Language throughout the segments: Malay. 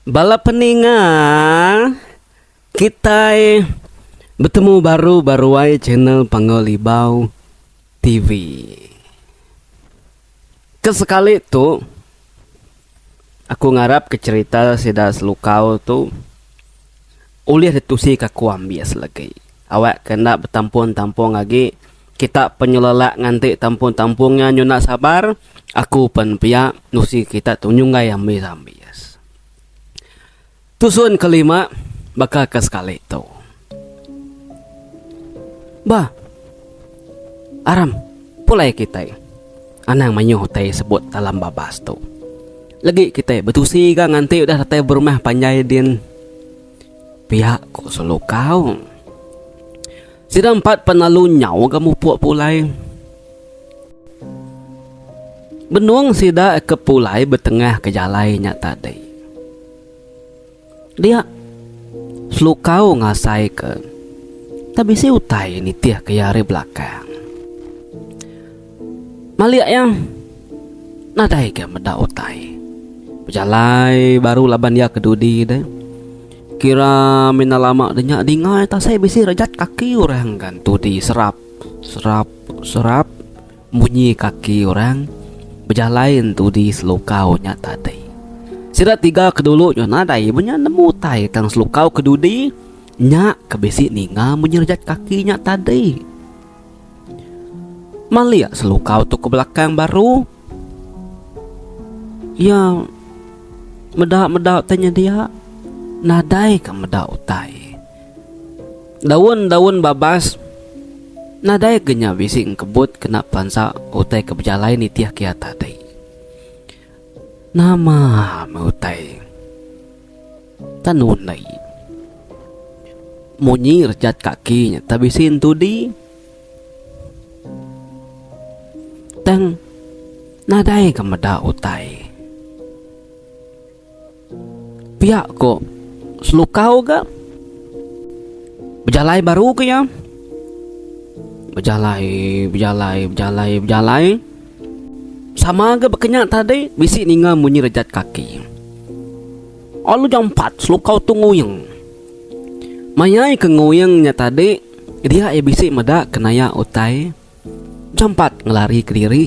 Bala peninga kita bertemu baru ai channel Panggolibau TV. Kesekali tu aku ngarap ke cerita sida selukau tu ulih ditusi kaku ambias lagi. Awak kena bertampung-tampung lagi. Kita penyelelak nganti tampung-tampungnya nyuna sabar. Aku pen pihak nusi kita tu nyungai ambias. Tusun kelima bakal ke sekali tu. Bah, aram, pulai kita. Anang manyuh tay sebut dalam babas tu. Lagi kita betusi ka nganti udah tay berumah panjai din. Pihak kok selukau. Sida empat penalu nyau kamu puak pulai. Benuang sida ke pulai bertengah ke jalainya tadi. Dia selukau ngasai ke. Tapi si utai ni tiah ke yari belakang. Maliak yang nadai ke meda utai. Berjalai baru laban dia kedudi deh. Kira mina lama denyak dingai tak saya bisi rejat kaki orang kan tu di serap bunyi kaki orang berjalain tu di selukau nya tadi. Sira tiga kedulu nyo nadai punya nemu tai tang selukau kedudi nya kebisi ninga bunyi rejat kaki nya tadi. Malia selukau tu ke belakang baru. Ya medak tanya dia. Nadai ke meda utai. Daun babas. Nadai kenya bising kebut kena pansa utai ke berjalai ni tiah kia tadi. Nama utai. Tanunai. Munyi rejat kakinya tapi sin tu di. Tang nadai ke meda utai. Pihak kok selukau ga berjalai baru ke ya berjalai sama ga berkenyak tadi bisi ninga munyi rejat kaki. Alu jam 4 selukau tu nguyeng mayai ke nguyengnya tadi dia bisi meda kenaya utai jam 4 ngelari ke diri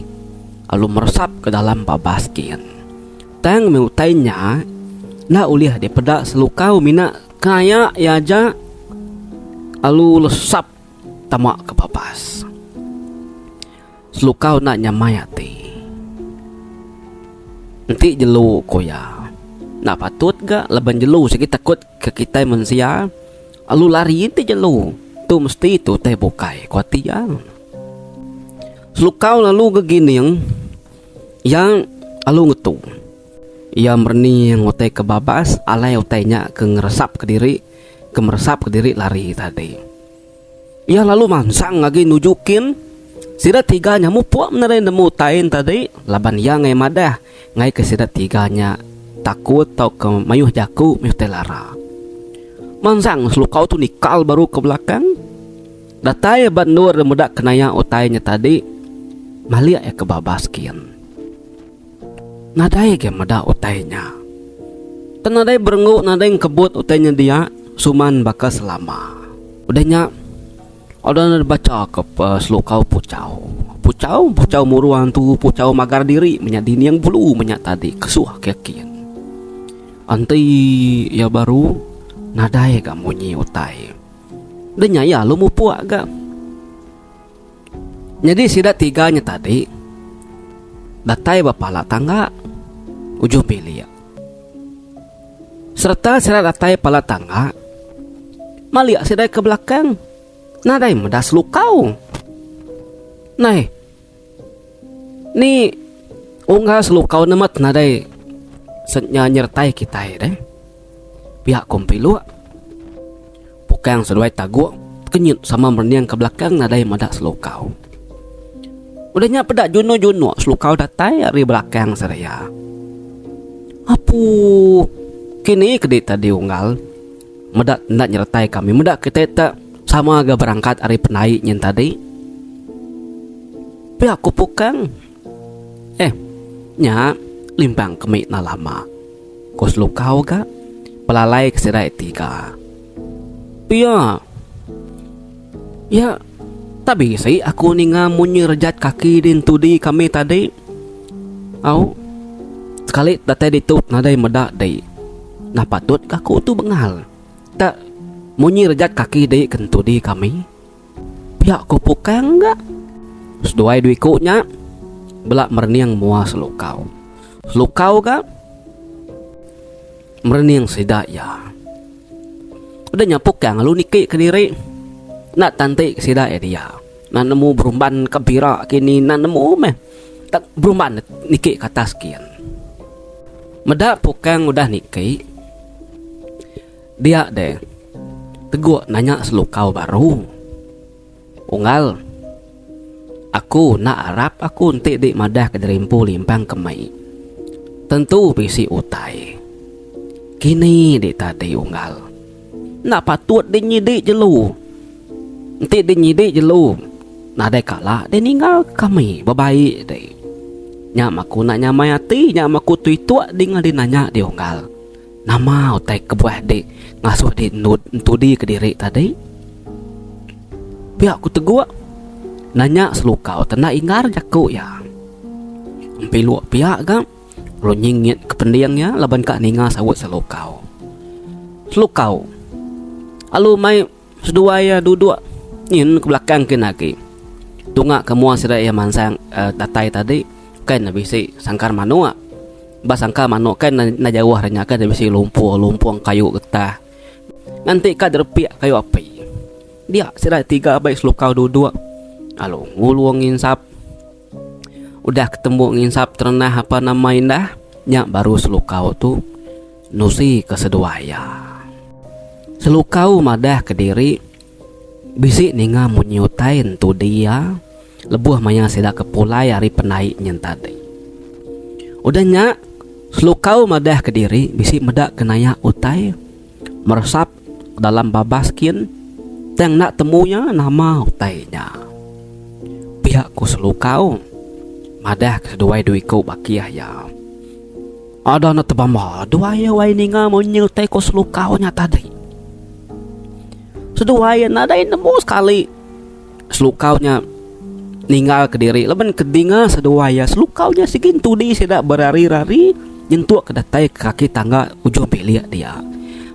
alu meresap ke dalam babas kian tang meutainya na uliah di pedak selukau mina kaya ya aja alu lesap tamak ke babas. Selukau nak nyamayati. Nanti jelu koya. Nak patut ga leban jelu sikit takut ke kita manusia. Alu lari itu jelu. Tu mesti tu teh bukai kuatian. Selukau lalu gegini yang alu ngetu. Ia merni ngotai ke babas alai utainya ke ngeresap ke diri lari tadi. Ia lalu mansang lagi nujukin sida tiganya mupuak menerai nemu tain tadi laban ia ngai madah ngai ke sida tiganya takut tau ke mayuh jaku mayuh telara. Mansang selukau tu nikal baru ke belakang. Datai bat nur mudak kenaya utainya tadi malia ya ke babas kian. Nadai ke meda utainya. Tenadai berenguk nadai kebut utainya dia suman bakal selama. Udahnya ada baca ke selukau pucau muruan tu pucau magar diri menyadini yang bulu menyak tadi kesuah kekian. Anti ya baru nadai ke munyi utai. Udahnya ya lu mupuak ga. Jadi sida tiganya tadi datai bapala tangga ujung pilih ya. Serta sira datai pala tangga maliak sidai ke belakang nadai medas lukau. Nai ni unggah selukau nemat nadai setnya nyertai kita deh. Pihak kompilu bukan sesuai tagu kenyut sama merniang ke belakang nadai medas lukau. Udahnya pedak juno selukau datai dari belakang saya. Apu kini kedai tadi unggal medak nak nyertai kami medak kita tak sama agak berangkat hari penaiknya tadi. Pihak kupukang nya limbang kemik na lama. Kos lukau ga pelalai ke sida tiga. Pia, ya, tapi sih aku ninga munyi rejat kaki din tudi kami tadi. Au, sekali tadi ditut nadai medak dai. Nah patut aku tu bengal. Tak munyi rejat kaki dai kentudi kami. Pihak ku pukang enggak? Seduai duikunya belak merniang mua selukau. Selukau ga merniang sidak ya. Udah nyapuk yang lu niki ke diri. Nak tantik sidak ya dia. Nak nemu berumban kebira kini nak nemu meh. Tak berumban niki ke atas kian. Medak pukang udah niki. Dia deh teguh nanya selukau baru. Unggal, aku nak harap aku nanti di madah ke derimpu limpang kemai. Tentu bisi utai. Kini di tadi unggal. Nak patut di nyidik jelu. Nanti di nyidik jelu. Nah dek kalah di ninggal kami babaik deh. Nyak maku nak nyamai hati, nyak maku tuituak di ngali nanya di unggal. Nama utai kebuah di ngasuh di tudi ke diri tadi. Pihak ku teguak nanya selukau tena ingar jaku ya. Piluak pihak kan lo nyingit kependiangnya laban kak ninga sawut selukau. Selukau alu mai sedua ya duduk nyin ke belakang kin lagi. Tungak kemua sida ya mansang tatai tadi kan bisi sangkar manua. Bas sangkar manu kan na jauh renya kan bisi lumpuh kayu getah. Nanti ka derpiak kayu api. Dia sida tiga baik selukau duduk. Alu nguluang nginsap. Udah ketemu nginsap terenah apa nama indah. Nyak baru selukau tu nusi ke seduaya. Selukau madah ke diri. Bisi ninga munyutain tu dia. Lebuh maya sida kepulai hari penaik nyen tadi. Udah nyak selukau madah ke diri. Bisi medak kenaya utai. Meresap dalam babaskin. Yang nak temunya nama utainya. Pihakku selukau madah keseduai duiku bakiah ya. Ada na tebama duaya wai ninga monyo tai ko selukau nya tadi. Seduai nada nemu sekali. Selukaunya ninggal ke diri leban kedinga seduaya selukaunya sigin tudi sedak berari-rari nyentuh kedatai ke kaki tangga ujung pilih dia.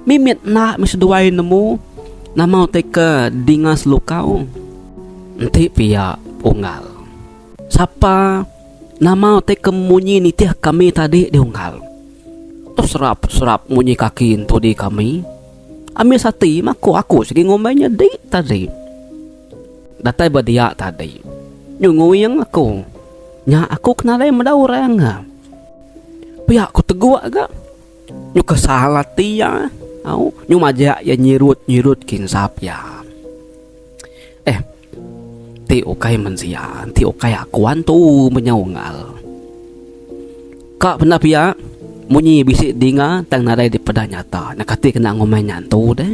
Mimit nak seduai nemu nama utai ke dinga selukau. Nanti pihak unggal. Siapa nama utai kemunyi nitih kami tadi di unggal. Tu serap munyi kaki itu di kami. Ambil sati aku segi ngomenya di tadi. Datai badia tadi. Nyungui yang aku. Nya aku kenal yang mendau orang. Pihak aku teguak gak. Nyu kesalah tia. Au, nyu majak ya nyirut kinsap ya. Ti ukai mensia, ti ukai akuan tu menyaungal. Kak benar pia, munyi bisik dinga tang nadai di pada nyata. Nakati kena ngomel nyantu deh.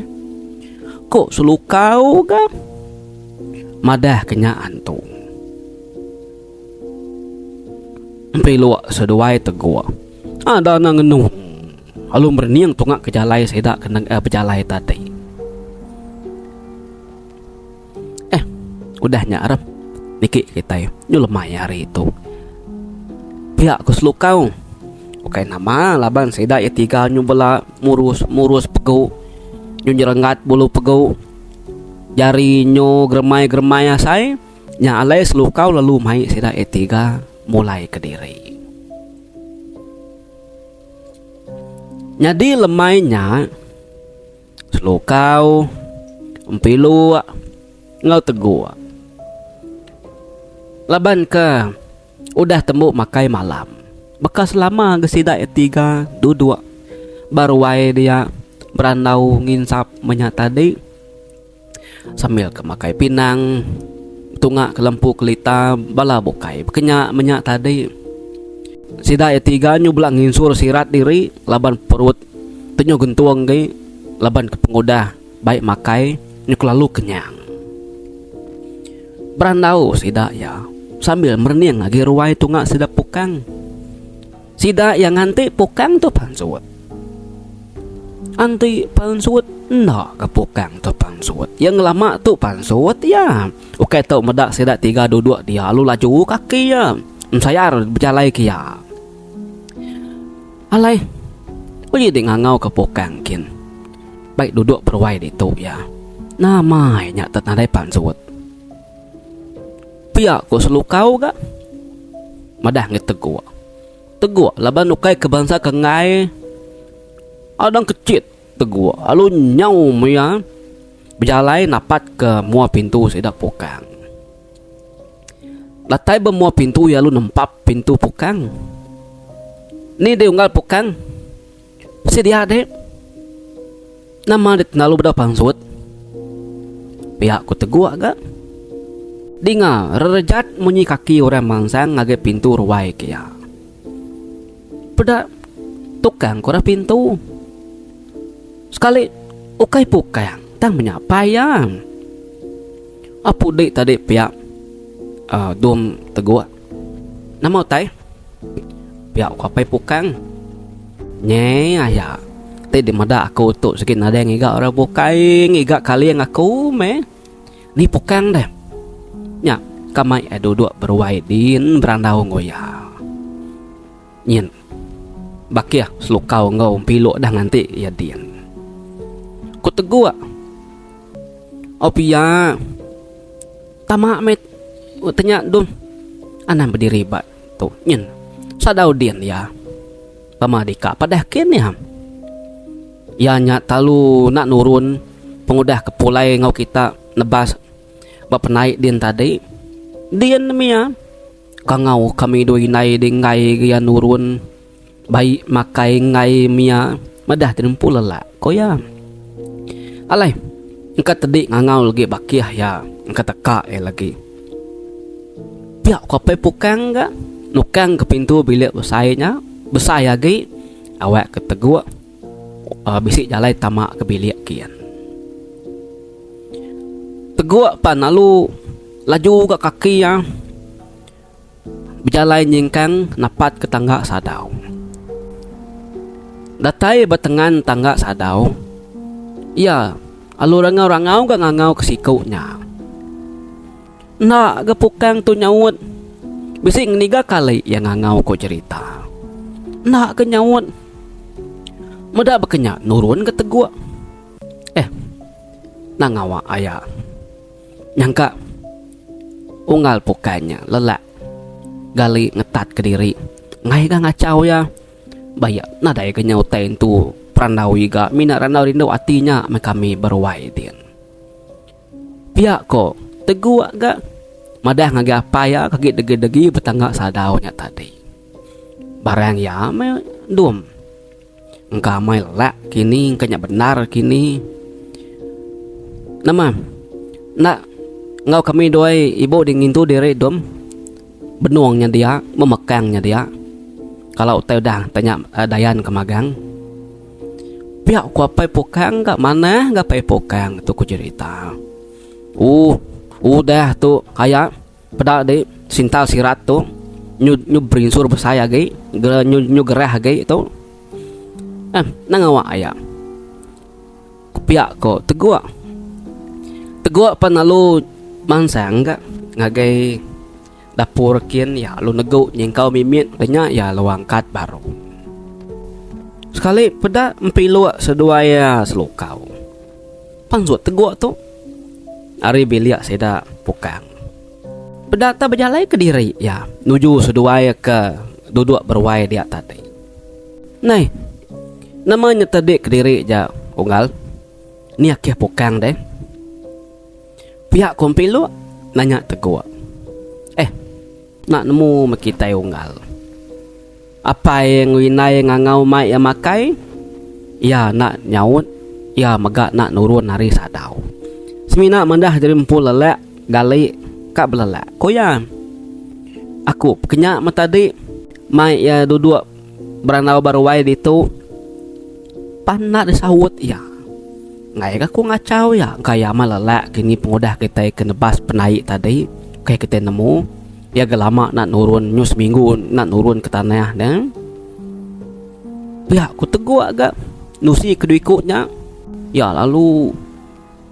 Kok selukau ga? Madah kenyaan tu. Empiluak seduai tegua. Ada na ngenuh. Lalu berniang tungak kejalai sedak kena pejalai tadi. Udah nyarap niki kita nyu lemah hari itu. Pihak ku selukau. Oke nama laban sedak ya tiga nyu bela murus pegu. Nyu jerengat bulu pegu. Jari nyu germai asai. Nya alai selukau lalu mai sedak ya tiga mulai ke diri. Nyadi lemainya selukau empilu ngau tegua. Laban ke udah temu makai malam. Bekas lama gesidak tiga duduk. Baru wae dia berandau nginsap menyak tadi. Sambil ke makai pinang. Tungak ke lempu kelita bala bukai. Bekenya menyak tadi. Sidak tiga nyu belak nginsur sirat diri. Laban perut tenyu gentuang gay. Laban ke pengudah baik makai nyu lalu kenyang. Berandau sidak ya sambil merniang lagi ruai tungak sidak pukang. Sidak yang nganti pukang tu pansut. Anti pansut nak ke pukang tu pansut. Yang lama tu pansut ya. Oke tau medak sedak 3 duduk dia lu laju kaki ya. Saya berjalan kia. Alai. Uli di ngangau ke pukang kin. Baik duduk berwai di tu ya. Namanya tetandai pansut. Pihak ko selukau ga. Madah ngi tegua laban ukai ke bangsa kengai. Adang kecil tegua alu nyau ya. Berjalai napat ke mua pintu sedak pukang. Latai bermua pintu ya lu nempap pintu pukang. Ni dia unggal pukang. Si dia dek. Nama dia nalu beda pansut. Pihak ku tegua ga. Dinga rerejat munyi kaki orang mangsang ngage pintu ruai kia. Peda tukang kora pintu. Sekali ukai pukang tang menyapa ya. Apu dek tadi pihak dom tegua. Nama utai pihak ku apai pukang. Nye ayah. Tadi mada aku untuk sikit nada ngiga orang bukai ngiga kali yang aku me. Ni pukang deh. Nya kamai duduk berwai din berandau ngoya. Nyin. Bakia selukau ngau pilok dah nanti ya din. Ku tegua. Opia. Tamak met. Tanya dum. Anan berdiri bat. Tu nyin. Sadau din ya. Pamadika padakin ya. Ya nya talu nak nurun pengudah ke pulai ngau kita nebas bap naik din tadi. Din mia. Kangau kami doi nai di ngai gaya nurun. Baik makai ngai mia. Madah din pulala. Koya. Alai. Engka tadi ngangau lagi bakiah ya. Engka teka lagi. Piak ko pe pukang ga. Nukang ke pintu bilik besainya. Besar lagi. Awak ketegua. Bisik jalai tamak ke bilik kian. Tegua pan lalu laju ke kaki ya. Berjalan nyingkang napat ke tangga sadau. Datai batengan tangga sadau. Ya, alu rangau-rangau ke ngangau ke sikunya. Nak gepukang tu nyawut. Bisik ngeniga kali yang ngangau ko cerita. Nak ke nyawut. Meda berkenyak nurun ke tegua. Nangawa ayah. Nyangka unggal pukanya lelak. Gali ngetat ke diri. Ngai ka ngacau ya. Bayak nadai ke nyautain tu perandawi ga. Mina randau rindu atinya kami berwai din. Pihak ko tegua ga. Madah ngagi apa ya kaki degi-degi betangga sadaunya tadi. Barang ya me dum. Engkau mai lak kini engkanya benar kini. Nama nak ngau kami doi ibu dingin tu diri dom. Benuangnya dia, memekangnya dia. Kalau teu dah tanya dayan ke magang. Pihak ku apai pukang gak mana gak pai pukang tu ku cerita. Udah tu kayak pada de sintal sirat tu nyu berinsur besaya ge, nyu gerah ge tu. Nangawa ayah. Pihak ko tegua panalu mangsang gak ngagai dapur kian ya lu nego nyengkau mimit tanya ya lawangkat baru. Sekali peda empilu sedua ya selukau. Pansut tegua tu. Ari bilia seda pukang. Peda ta berjalai ke diri ya nuju sedua ya ke duduk berwai dia tadi. Nai. Namanya tadi ke diri ja unggal. Ni akhir pukang deh. Pihak kompilu nanya tegua. Nak nemu makitai unggal. Apa yang winai ngangau mai ya makai? Ya nak nyaut. Ya megak nak nurun hari sadau. Semina mendah jadi empul lelak. Gali kak belelak. Koya. Aku kenyak matadi. Mai ya duduk beranau barwai ditu. Panak disawut ya. Ngai aku ngacau ya. Kaya malalak kini pengudah kita kenebas penaik tadi. Kayak kita nemu. Ya gelama nak nurun nyus minggu nak nurun ke tanah dan. Ya aku teguk agak. nusi kedua ikutnya. Ya lalu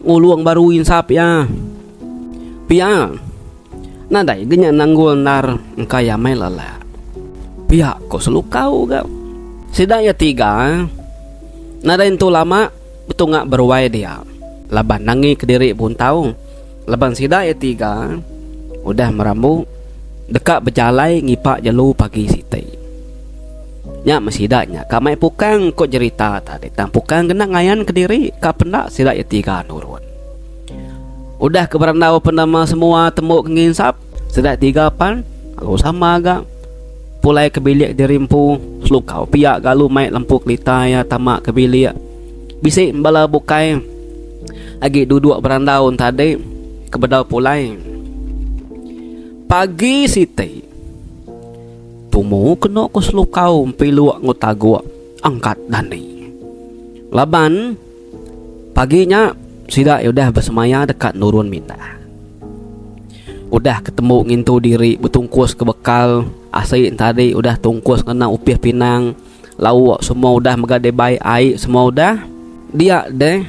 nguluang baru insap ya. Pia nadai genya nanggul nar kaya mai lala. Pia kok selukau ga. Sidaya tiga. Nadai tu lama betul ngak berwai dia. Laban nangi Kediri pun tahu. Laban sidaya tiga udah merambu dekat berjalai ngipak jalu pagi siti. Nya mesidaknya kamai pukang kok cerita tadi tang pukang kena ngayan Kediri ka pendak sidak ya tiga nurun. Udah keberandau penama semua temu nginsap sidak tiga pan aku sama agak pulai ke bilik dirimpu selukau piak galu mai lampu kelita ya tamak ke bilik bisik bala bukai agi duduk berandau tadi kebedau pulai pagi siti tumu kena ko selukau piluak ngutagua angkat dani. Laban paginya sidak udah bersemaya dekat nurun minda. Udah ketemu ngintu diri betungkus ke bekal asik tadi udah tungkus kena upih pinang lauk semua udah megade baik air semua udah dia deh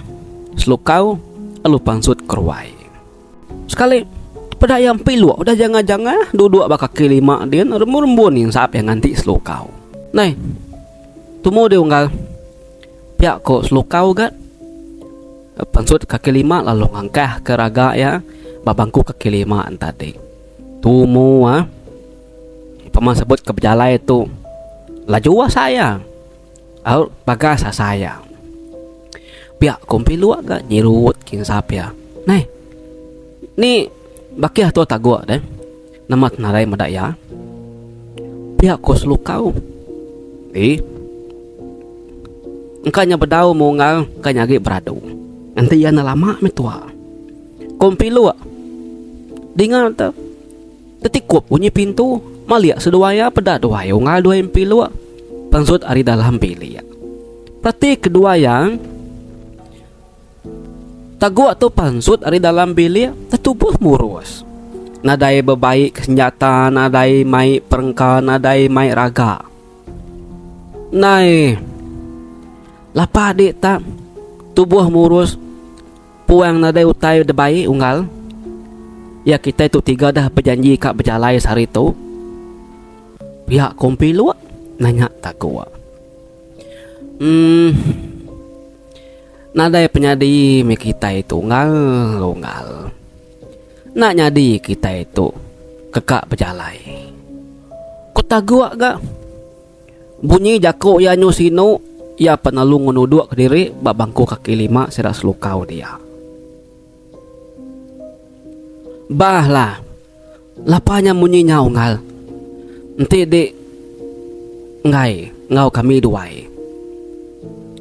selukau lalu pansut kerwai. Sekali pada yang pilu udah jangan-jangan duduk bakal kaki lima dia rembun-rembun yang sap yang nanti selukau. Nah, tumu dia unggal pihak kok selukau gat pansut kaki lima lalu ngangkah ke raga ya babangku kaki lima tadi. Tumu paman sebut ke berjalai itu laju saya au bagasa saya. Pihak kompilu agak nyirut kin sap ya. Nah, ni bakiah tu tak gua deh. Nama narai madaya. Pihak kos lukau. Engkanya bedau mungal, engkanya lagi beradu. Nanti ya lama metua. Kompilu. Dengar tak? Tetikup bunyi pintu. Malia seduaya peda dua ungal dua empilu. Pansut ari dalam bilik. Berarti kedua yang tagua tu pansut ari dalam bilik tubuh murus. Nadai bebaik senjata, nadai mai perengka, nadai mai raga. Nai lapa dik tak tubuh murus puang nadai utai debai unggal. Ya kita itu tiga dah berjanji kak berjalai sehari tu. Pihak kompilu nanya tagua. Nadai penyadi mi kita itu unggal. Nak nyadi kita itu kekak berjalai. Kota gua gak bunyi jako ya nyusino ya penalung nuduk ke diri babangku kaki lima serak selukau dia. Bahlah lapanya munyinya unggal. Nanti dek ngai ngau kami duai.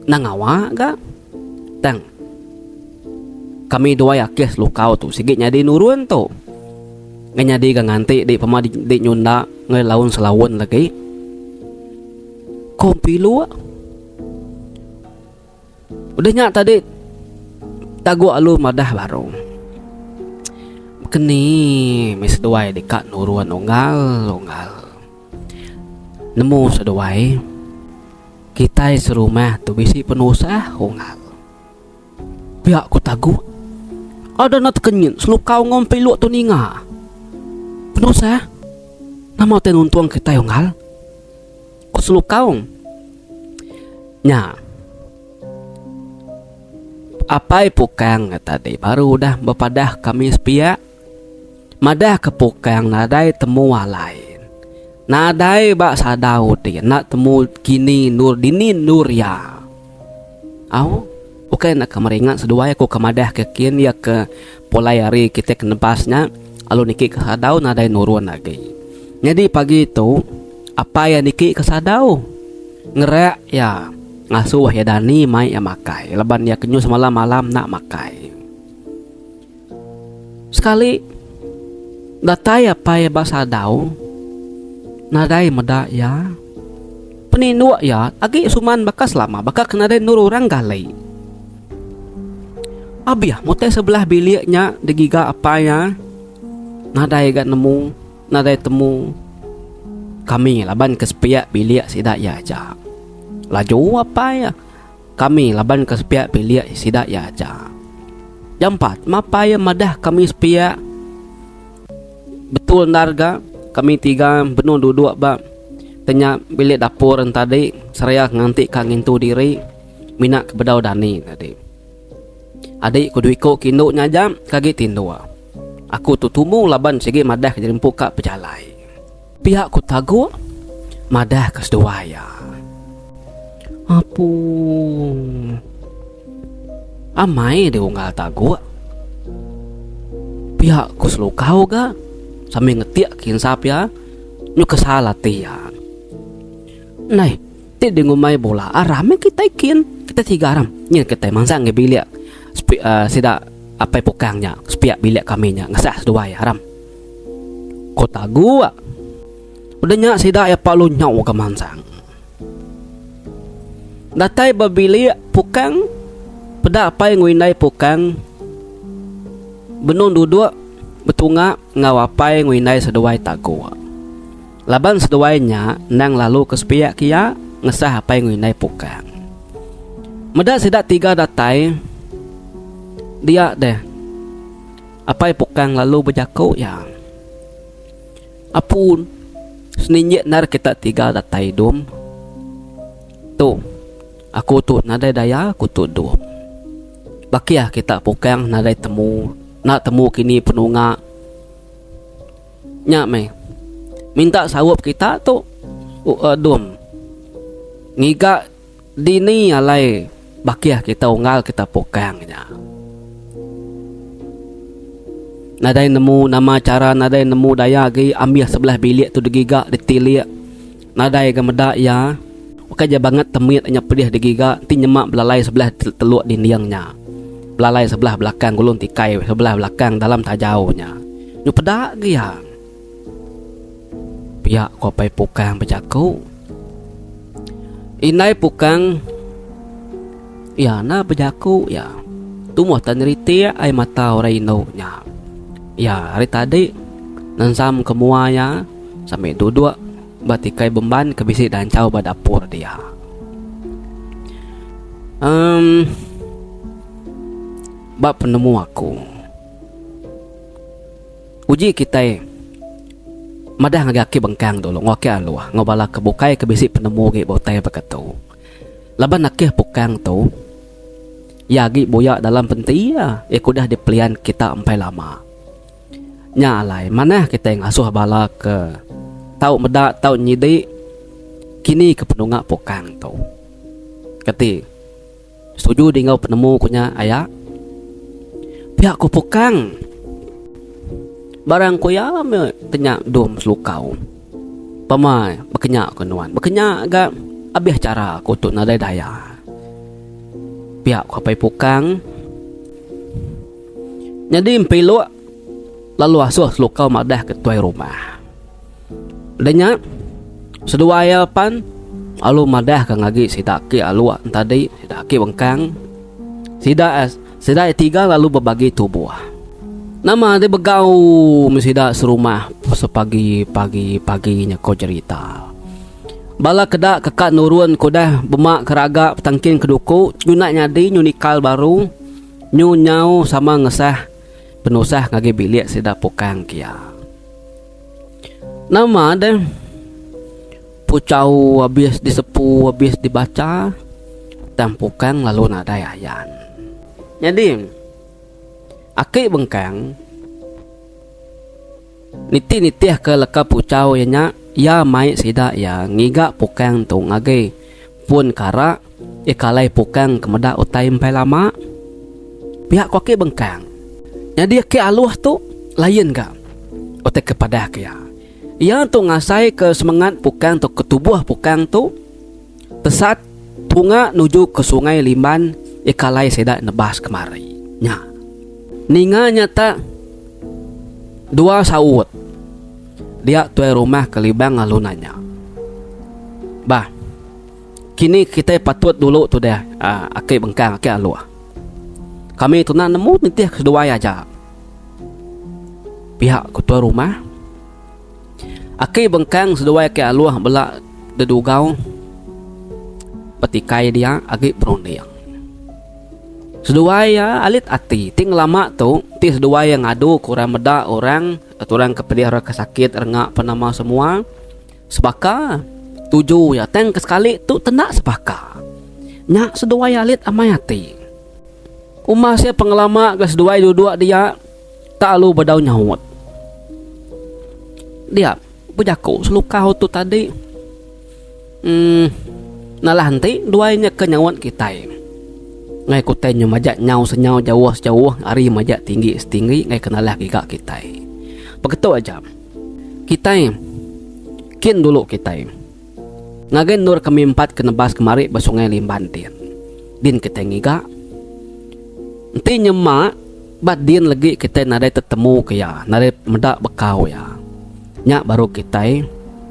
Nangawa gak tang kami dua yakis lukau tu sigit nyadi nurun tu ngai nyadi gang nganti di pama di nyunda ngai laun selawun lagi kompilu udah nyak tadi tagu alu madah baru keni mis duai dekat nurun unggal nemu seduai kita serumah tu bisi penusah unggal. Pihak ku tagu ada nak kenyin selukau ngompe luak tu ninga penusah nama tenuntuang kita unggal ku selukau nya apa pukang tadi baru udah bepadah kami sepia madah ke pukang nadai temu lain nadai bak sadau dia nak temu kini nur dini nur ya au oke nak kemeringat sedua aku kemadah ke kin ya ke polayari kita ke nepasnya alu niki ke sadau nadai nurun lagi. Jadi pagi itu apa ya niki ke sadau ngerak ya ngasuh ya dani mai ya makai leban ya kenyu semalam malam nak makai sekali datai apa ya basadau nadai meda ya peninu ya agi suman bakas lama bakal kena ada nur orang galai abiah mote sebelah biliknya degiga apa ya nadai gak nemu nadai temu kami laban kesepiak bilik sidak ya aja laju apa ya kami laban ke sepiak bilik sidak ya aja. Yang 4, mapaya madah kami sepiak. Betul narga kami 3 benun duduk bab. Tanya bilik dapur tadi seraya nganti kangin tu diri minak ke bedau dani tadi. Adik kudu ikut kinduknya jam kagi tindua. Aku tu tumu laban segi madah ke jemput kak pejalai. Pihak ku tagu madah ke seduaya. Apu amai dia unggal tagu. Pihak ku selukau ga sambil ngetiak kinsap ya. Nyu kesalah tiang. Nah, ti dengumai bola arame kita ikin. Kita 3 aram. Nya kita mangsang nge bilik. Sida apa pokangnya sepiak bilik kaminya ngesah seduaya aram. Ko tagu. Udahnya sida ya palu nyau ke mansang. Datai babilik pukang peda apa yang winai pukang benun duduk betunga ngawapai winai seduai tagu. Laban seduainya nang lalu ke sepiak kia ngesah apa yang winai pukang. Meda sida 3 datai dia deh apa yang pukang lalu berjaku ya. Apun seninyek nar kita 3 datai dum. Tu aku tu nadai daya aku tu dum. Bakia kita pukang nadai temu. Nak temu kini penunga. Nyak me minta sawap kita tu dum. Ngiga dini alai bakia kita unggal kita pukangnya. Nadai nemu nama cara nadai nemu daya gi ambil sebelah bilik tu digiga ditilik. Nadai gameda ya. Oke aja banget temit nya pedih digiga ti nyemak belalai sebelah teluk dindingnya. Belalai sebelah belakang gulung tikai sebelah belakang dalam tajaunya. Nyu pedak gi ya. Pihak ko pai pukang bejaku. Inai pukang ya na bejaku ya. Tumuh tanriti ai mata oraino nya. Ya hari tadi nansam kemuanya sampai duduk batikai beban kebisi dan cau badapur dia. Bab penemu aku. Uji kita madah ngaki bengkang dulu ngoke aluah ngobala kebukai kebisi penemu ge botai bakatu. Laban nakih pukang tu yagi boya dalam pentia kudah dipelian kita empai lama. Nyalai mana kita yang asuh bala ke tau meda tau nyidi kini ke penunga pokang tu. Kati setuju dengan penemu kunya ayah. Pihak ku pokang barang ku ya me tanya dom selukau. Pamai berkenyak kenuan. Berkenyak agak abih cara aku tu nadai daya. Pihak ku pai pokang. Jadi empelok lalu asuh selukau madah ke tuai rumah. Danya seduaya pan alu madah ke ngagi sidaki alu tadi sidaki bengkang. Sida 3 lalu berbagi tubuh. Nama dia begau mesida serumah sepagi-paginya kau cerita. Bala kedak kekak nurun kodah bemak keraga petangkin keduku nyunak nyadi nyunikal baru nyau sama ngesah penusah ngagi bilik sida pukang kia. Nama ada pucau habis disepu habis dibaca tampukang lalu nada ayan. Jadi aki bengkang niti-nitih ke leka pucau ya ya mai sida ya ngiga pukang tu ngagi pun kara ikalai pukang kemeda utai empai lama pihak koki bengkang. Jadi ke aluah tu lain ga otak kepada kia. Ia tu ngasai ke semangat pukang tu ketubuh pukang tu pesat tunga nuju ke sungai Limban ikalai sedak nebas kemari. Nya. Ninga nyata 2 saut. Dia tuai rumah ke Libang alunanya. Bah. Kini kita patut dulu tu dah aki bengkang aki aluah. Kami tu nak nemu nanti kedua aja. Pihak ketua rumah aki bengkang sedua ke aluah belak dedugau petikai dia agak berunding. Sedua ya alit ati ting lama tu ti sedua yang ngadu kurang meda orang aturan kepedih orang kesakit rengak penama semua sebaka tuju ya teng kesekali tu tenak sebaka nya sedua ya alit amayati umah sia pengelama ke sedua dua dia tak lu bedau nyawut dia bejaku selukau tu tadi nalah nanti duanya kenyawat kita ngai kutenyo majak nyau senyau jauh ari majak tinggi setinggi ngai kenalah giga kita begitu aja kita kin dulu kita ngagen nur kami 4 kenebas kemari basungai Limbantin din kita ngiga nanti nyemak bad din lagi kita nadai tetemu ke ya nadai medak bekau ya nyak baru kita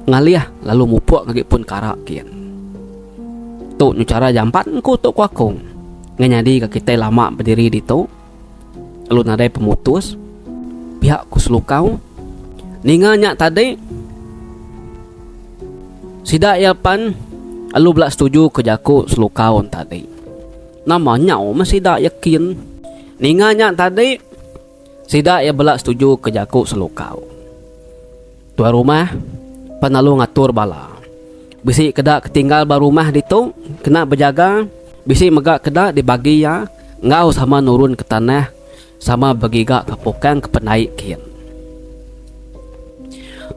ngaliah lalu mupuk ngagi pun karak kian tu cara jampat ku tu kuakung nganyadi ke kita lama berdiri di tu lalu nadai pemutus pihak ku selukau ninganya tadi sidak ya pan lalu belak setuju ke jaku selukau tadi namanya masih dak yakin ninganya tadi sidak ya belak setuju ke jaku selukau tuan rumah penalu ngatur bala bisi kedak ketinggal barumah di tu kena berjaga bisi megak kedak dibagi ya ngau sama nurun ke tanah sama bagigak ke pokang ke penaik kian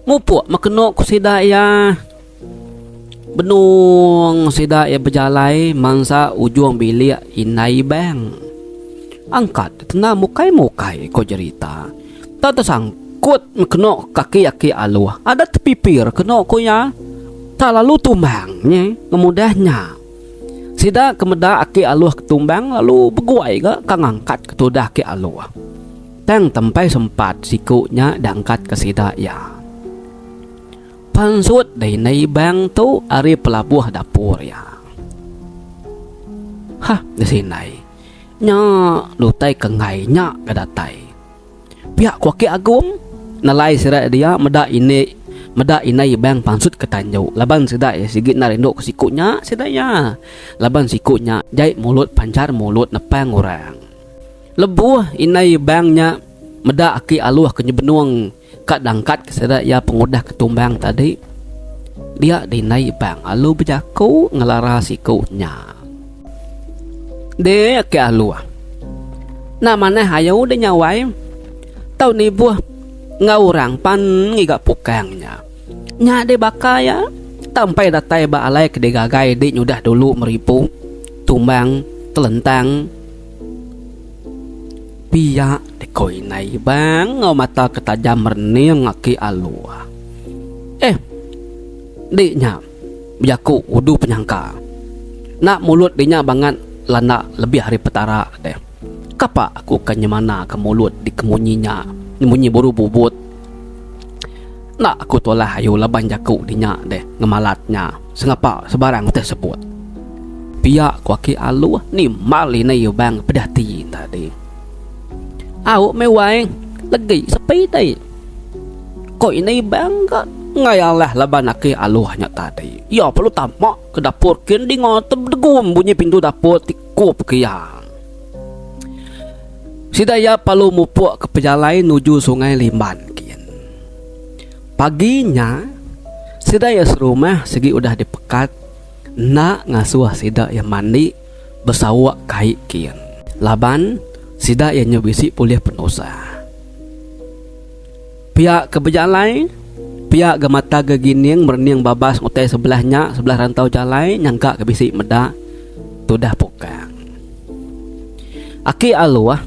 mupuk makenok ku sida ya benung sida ya berjalai mangsa ujung bilik inai bang angkat tena mukai ko cerita tak tersangkut makenok kaki aluah ada tepipir kenok ko ya tak lalu tumbangnya ngemudahnya sida kemeda aki aluh ketumbang lalu beguai ke kang angkat ketudah ki aluh tang tempai sempat sikunya dangkat ke sida ya pansut dari nai bang tu ari pelabuh dapur ya hah di sini nya lutai kengai nya kadatai pihak kuaki agung nalai sira dia meda inai bang pansut ketanjau laban sida ya sigit narindo kesikunya sida ya laban sikunya jai mulut pancar mulut nepang orang lebuh inai bangnya meda aki aluh kenyebenuang kat dangkat kesida ya pengudah ketumbang tadi dia dinai bang alu berjaku ngelara sikunya de aki aluh namanya hayu de nyawai tau ni buah ngaurang pan ngiga pukangnya nya de bakaya sampai datai ba alai ke degagai de nyudah dulu meripu tumbang telentang pia de koi nai bang ngau mata ketajam merning ngaki alua de nya biaku udu penyangka nak mulut de nya banget lana lebih hari petara deh kapa aku kan nyemana ke mulut di kemunyinya nyembunyi buru bubut nak aku tolah ayu laban jaku dinya deh ngemalatnya sengapa sebarang tersebut pihak kuaki alu ni mali na yu bang pedati tadi au mewai lagi sepi dai kok ini bang ka ngayalah laban aki aluhnya tadi ya perlu tamak ke dapur kin di ngotem degum bunyi pintu dapur tikup kian sidaya palu mupuk ke pejalai nuju sungai Limban paginya sida ya serumah segi udah dipekat nak ngasuh sida ya mandi bersawak kai kian laban sida ya nyebisi pulih penusa pihak kebejalai pihak gemata gegining merniang babas utai sebelah rantau jalai nyangka kebisi meda tudah pokang aki aluah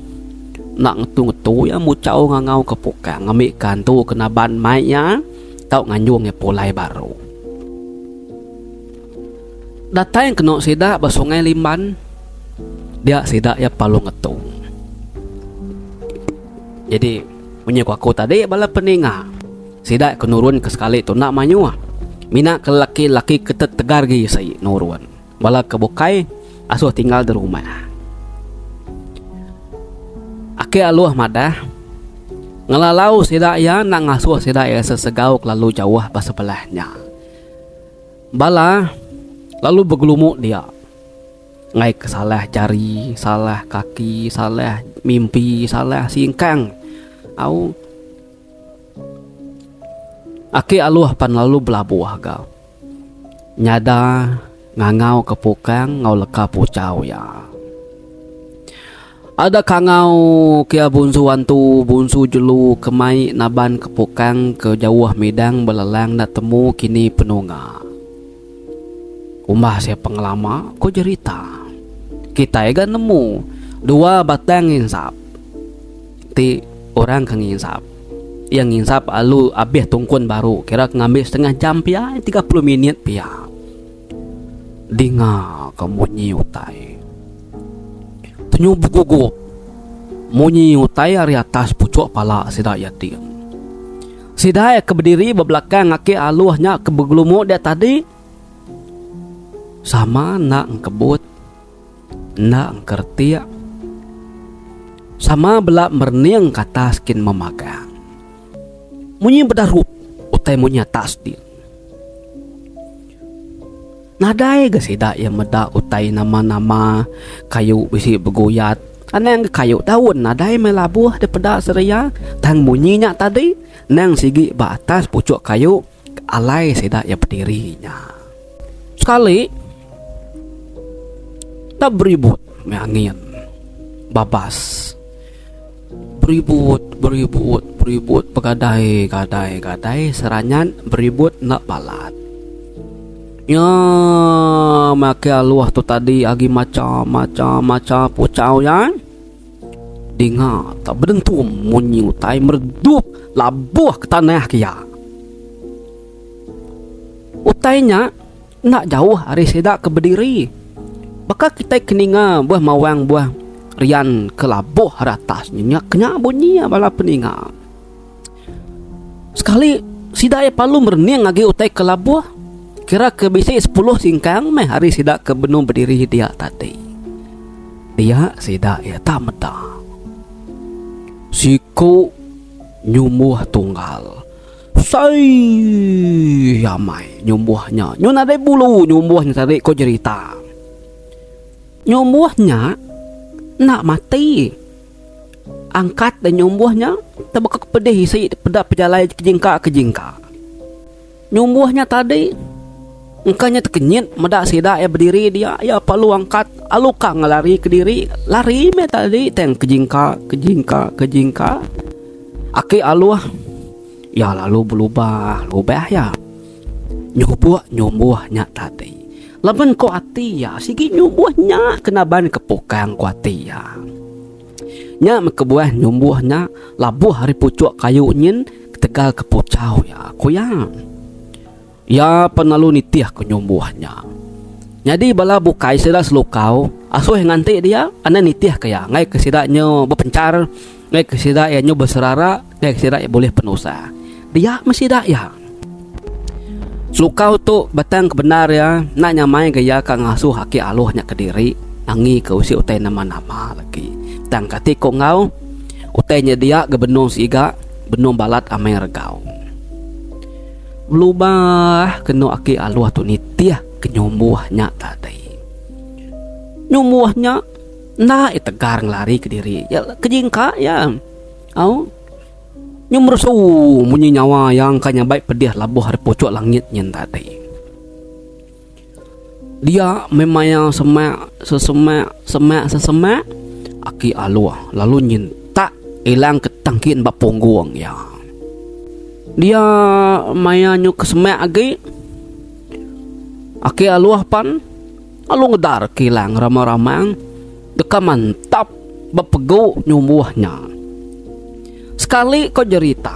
nak ngetu ya mucau ngangau ke pokang ngamik kantu kena ban mai ya tau nganjung ya polai baru data yang kena sida basungai Limban dia sida ya palu ngetung jadi punya aku tadi bala peninga sida kenurun ke sekali tu nak manyu mina ke laki-laki ketet tegar gi sai nurun bala kebukai asuh tinggal di rumah ake aluh madah ngelalau sida ya nak ngasuh sida ya sesegauk lalu jauh pas sebelahnya bala lalu bergelumuk dia Ngai kesalah jari, salah kaki, salah mimpi, salah singkang. Au Aki aluh pan lalu belabuah kau. Nyada ngangau kepukang ngau leka pucau ya. Ada kangau kia bunsu wantu bunsu jelu kemai naban kepukang ke jauh medang belalang nak temu kini penunga. Umbah saya pengelama ko cerita. Kita ega nemu dua batang insap. Ti orang kang insap. Yang nginsap alu abih tungkun baru kira ngambil setengah jam pia 30 minit pia. Dinga kamu utai. Tenyu bugugup. Munyi utai ari atas pucuk pala sidak yatim. Sidak ke berdiri berbelakang ngaki aluhnya ke begelumuk dia tadi. Sama nak kebut. Nak kertiak. Sama belak merniang kata skin memagang. Munyi berdarut utai munyi atas dia. Nadai gasidak yang medak utai nama-nama kayu bisi bergoyat. Anang kayu daun nadai melabuh daripada seria. Tang munyinya tadi nang sigi ba atas pucuk kayu alai sidak yang berdirinya. Sekali tak beribut angin babas. Beribut pegadai seranyan beribut nak balat. Ya make aluah tu tadi agi macam pucau ya. Dinga tak berdentum munyi utai merdup labuh ke tanah kia. Utainya nak jauh hari sedak ke berdiri. Baka kita keninga buah mawang buah rian kelabuh ratas nyak kenya bunyi bala peninga. Sekali sidak palu merniang lagi utai kelabuh. Kira ke bisi 10 singkang meh hari sidak ke benung berdiri dia tadi. Dia sidak ya tak meda. Siku nyumuh tunggal. Sai yamai nyumuhnya. Nyun ada bulu nyumuhnya tadi ko cerita. Nyumuhnya nak mati. Angkat dan nyumbuhnya terbekak pedih isi pedak pejalai kejingka. Nyumbuhnya tadi engkanya terkenyit medak sidak ya berdiri dia ya palu angkat aluka ngelari ke diri lari me tadi teng kejingka aki aluah ya lalu berubah ya nyumbuhnya tadi laban ko ati ya sigi nyumbuhnya kenaban kepukang ko ati ya nya mekebuah nyumbuhnya labuh hari pucuk kayu nyin tegal kepucau ya kuyang ya penalu nitiah ke nyumbuhnya. Jadi bala bukai sila selukau asuh nganti dia ana nitiah kaya ngai kesidaknya berpencar ngai kesidaknya berserara ngai kesidaknya boleh penusa. Dia mesti dak ya. Selukau tu batang kebenar ya nak nyamai gaya kang asuh haki aluhnya ke diri nangi ke usi utai nama-nama lagi. Tang kati ko ngau utainya dia ke benung siga benung balat amai regau. Belubah kena aki aluah tu nitiah kenyumbuhnya tadi. Nyumbuhnya nak tegar ngelari ke diri. Ya kejingka ya. Au nyumrusu munyi nyawa yang kanya baik pedih labuh hari pucuk langitnya tadi. Dia memang yang sesemak aki aluah lalu nyinta ilang ketangkin bak punggung ya. Dia mayanyu kesemak agi aki aluah pan alu ngedar kilang ramang-ramang deka mantap bepegu nyumbuhnya. Sekali kau cerita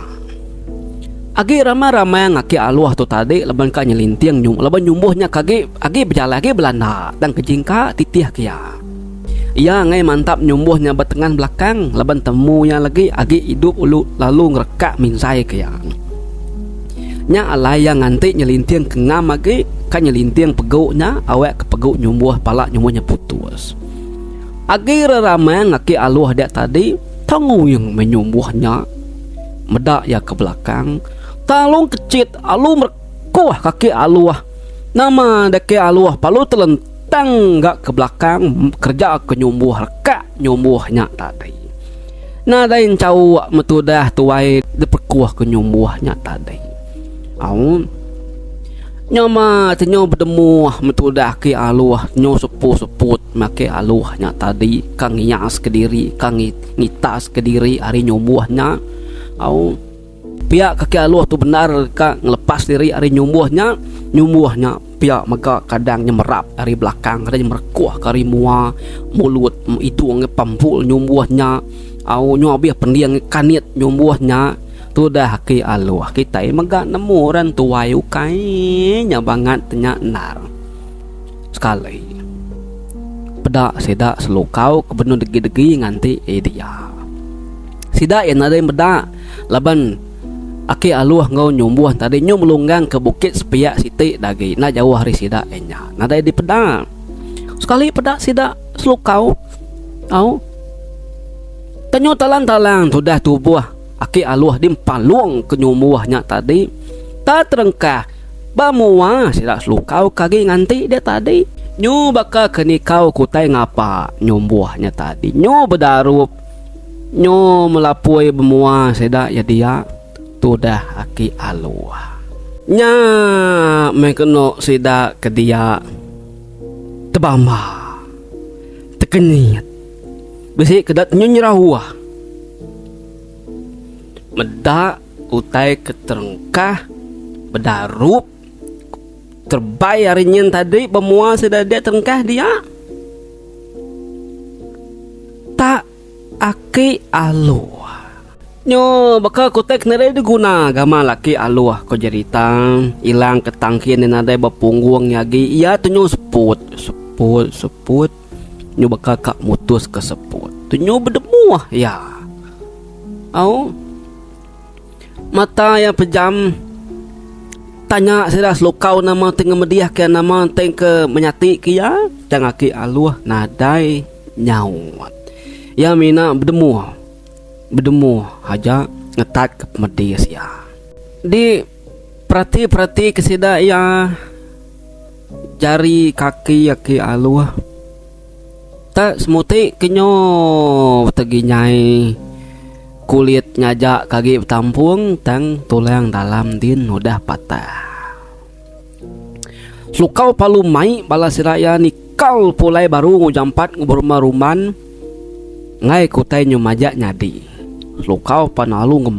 agi ramang-ramang aki aluah tu tadi leban ka nyelintiang leban nyumbuhnya kagi agi berjalan agi belanda dan kejingka titiah kia. Ia ngai mantap nyumbuhnya batengan belakang leban temunya lagi agi hidup ulu lalu ngerekak minsai kia. Nya alaya nganti nyelintiang kengam lagi kan nyelintiang peguknya awak ke peguk nyumbuh pala nyumbuhnya putus. Agi ramang aki aluah dia tadi tangu yang menyumbuhnya medak ya ke belakang talung kecit alu merkuah kaki aluah nama deke aluah palu tangga ke belakang kerja ke nyumbuh reka nyumbuhnya tadi. Nah dain cau metudah tuai diperkuah ke nyumbuhnya tadi. Au nyama tenyo bertemu metudah ke aluah nyo seput make aluahnya tadi kang ngias ke diri kang ngitas ke diri hari nyumbuhnya. Au pihak kaki aluah tu benar ka ngelepas diri hari nyumbuhnya pihak maka kadang nyemerap dari belakang kadang merekuah kari mua mulut itu ngepampul nyumbuhnya au nyobiah pendiang kanit nyumbuhnya tu dah ki aluah kita maga nemu ran tuai ukai nya banget nya nar sekali pedak sida selukau kebenun degi-degi nganti dia sida yang ada yang bedak laban aki aluah ngau nyumbuh tadi nyu melunggang ke bukit sepiak siti dagi na jauh hari sida enya nada di pedak sekali pedak sida selukau au tanyo talang-talang sudah tubuh aki aluah dimpaluang ke nyumbuhnya tadi tak terengkah bamua sida selukau kagi nganti dia tadi nyu baka kenikau kutai ngapa nyumbuhnya tadi nyu bedarup nyu melapui bemua sida ya dia tudah aki aluah nya mekeno sida ke dia tebama tekenyit besi kedat nyerahua medak utai keterengkah bedarup terbaik harinyen tadi bemua sida dia terengkah dia tak aki aluah nyo baka kotek nere diguna gama laki aluah ko jarita ilang ketangkin na ada bapungguang yagi iya tunyo seput nyo baka kak mutus ke seput tunyo bedemuah ya au mata ya pejam tanya sida selukau nama tengah mediah ke nama teng ke menyati kia jang aki aluah nadai nyawat ya mina bedemu aja ngetat ke medis ya di perhati kesida ya jari kaki yaki aluah tak semuti kenyo teginyai kulit nyajak kaki tampung tang tulang dalam din udah patah sukau palu mai bala siraya nikal pulai baru ngujampat nguburmaruman ngai kutai nyumajak nyadi lukau panalu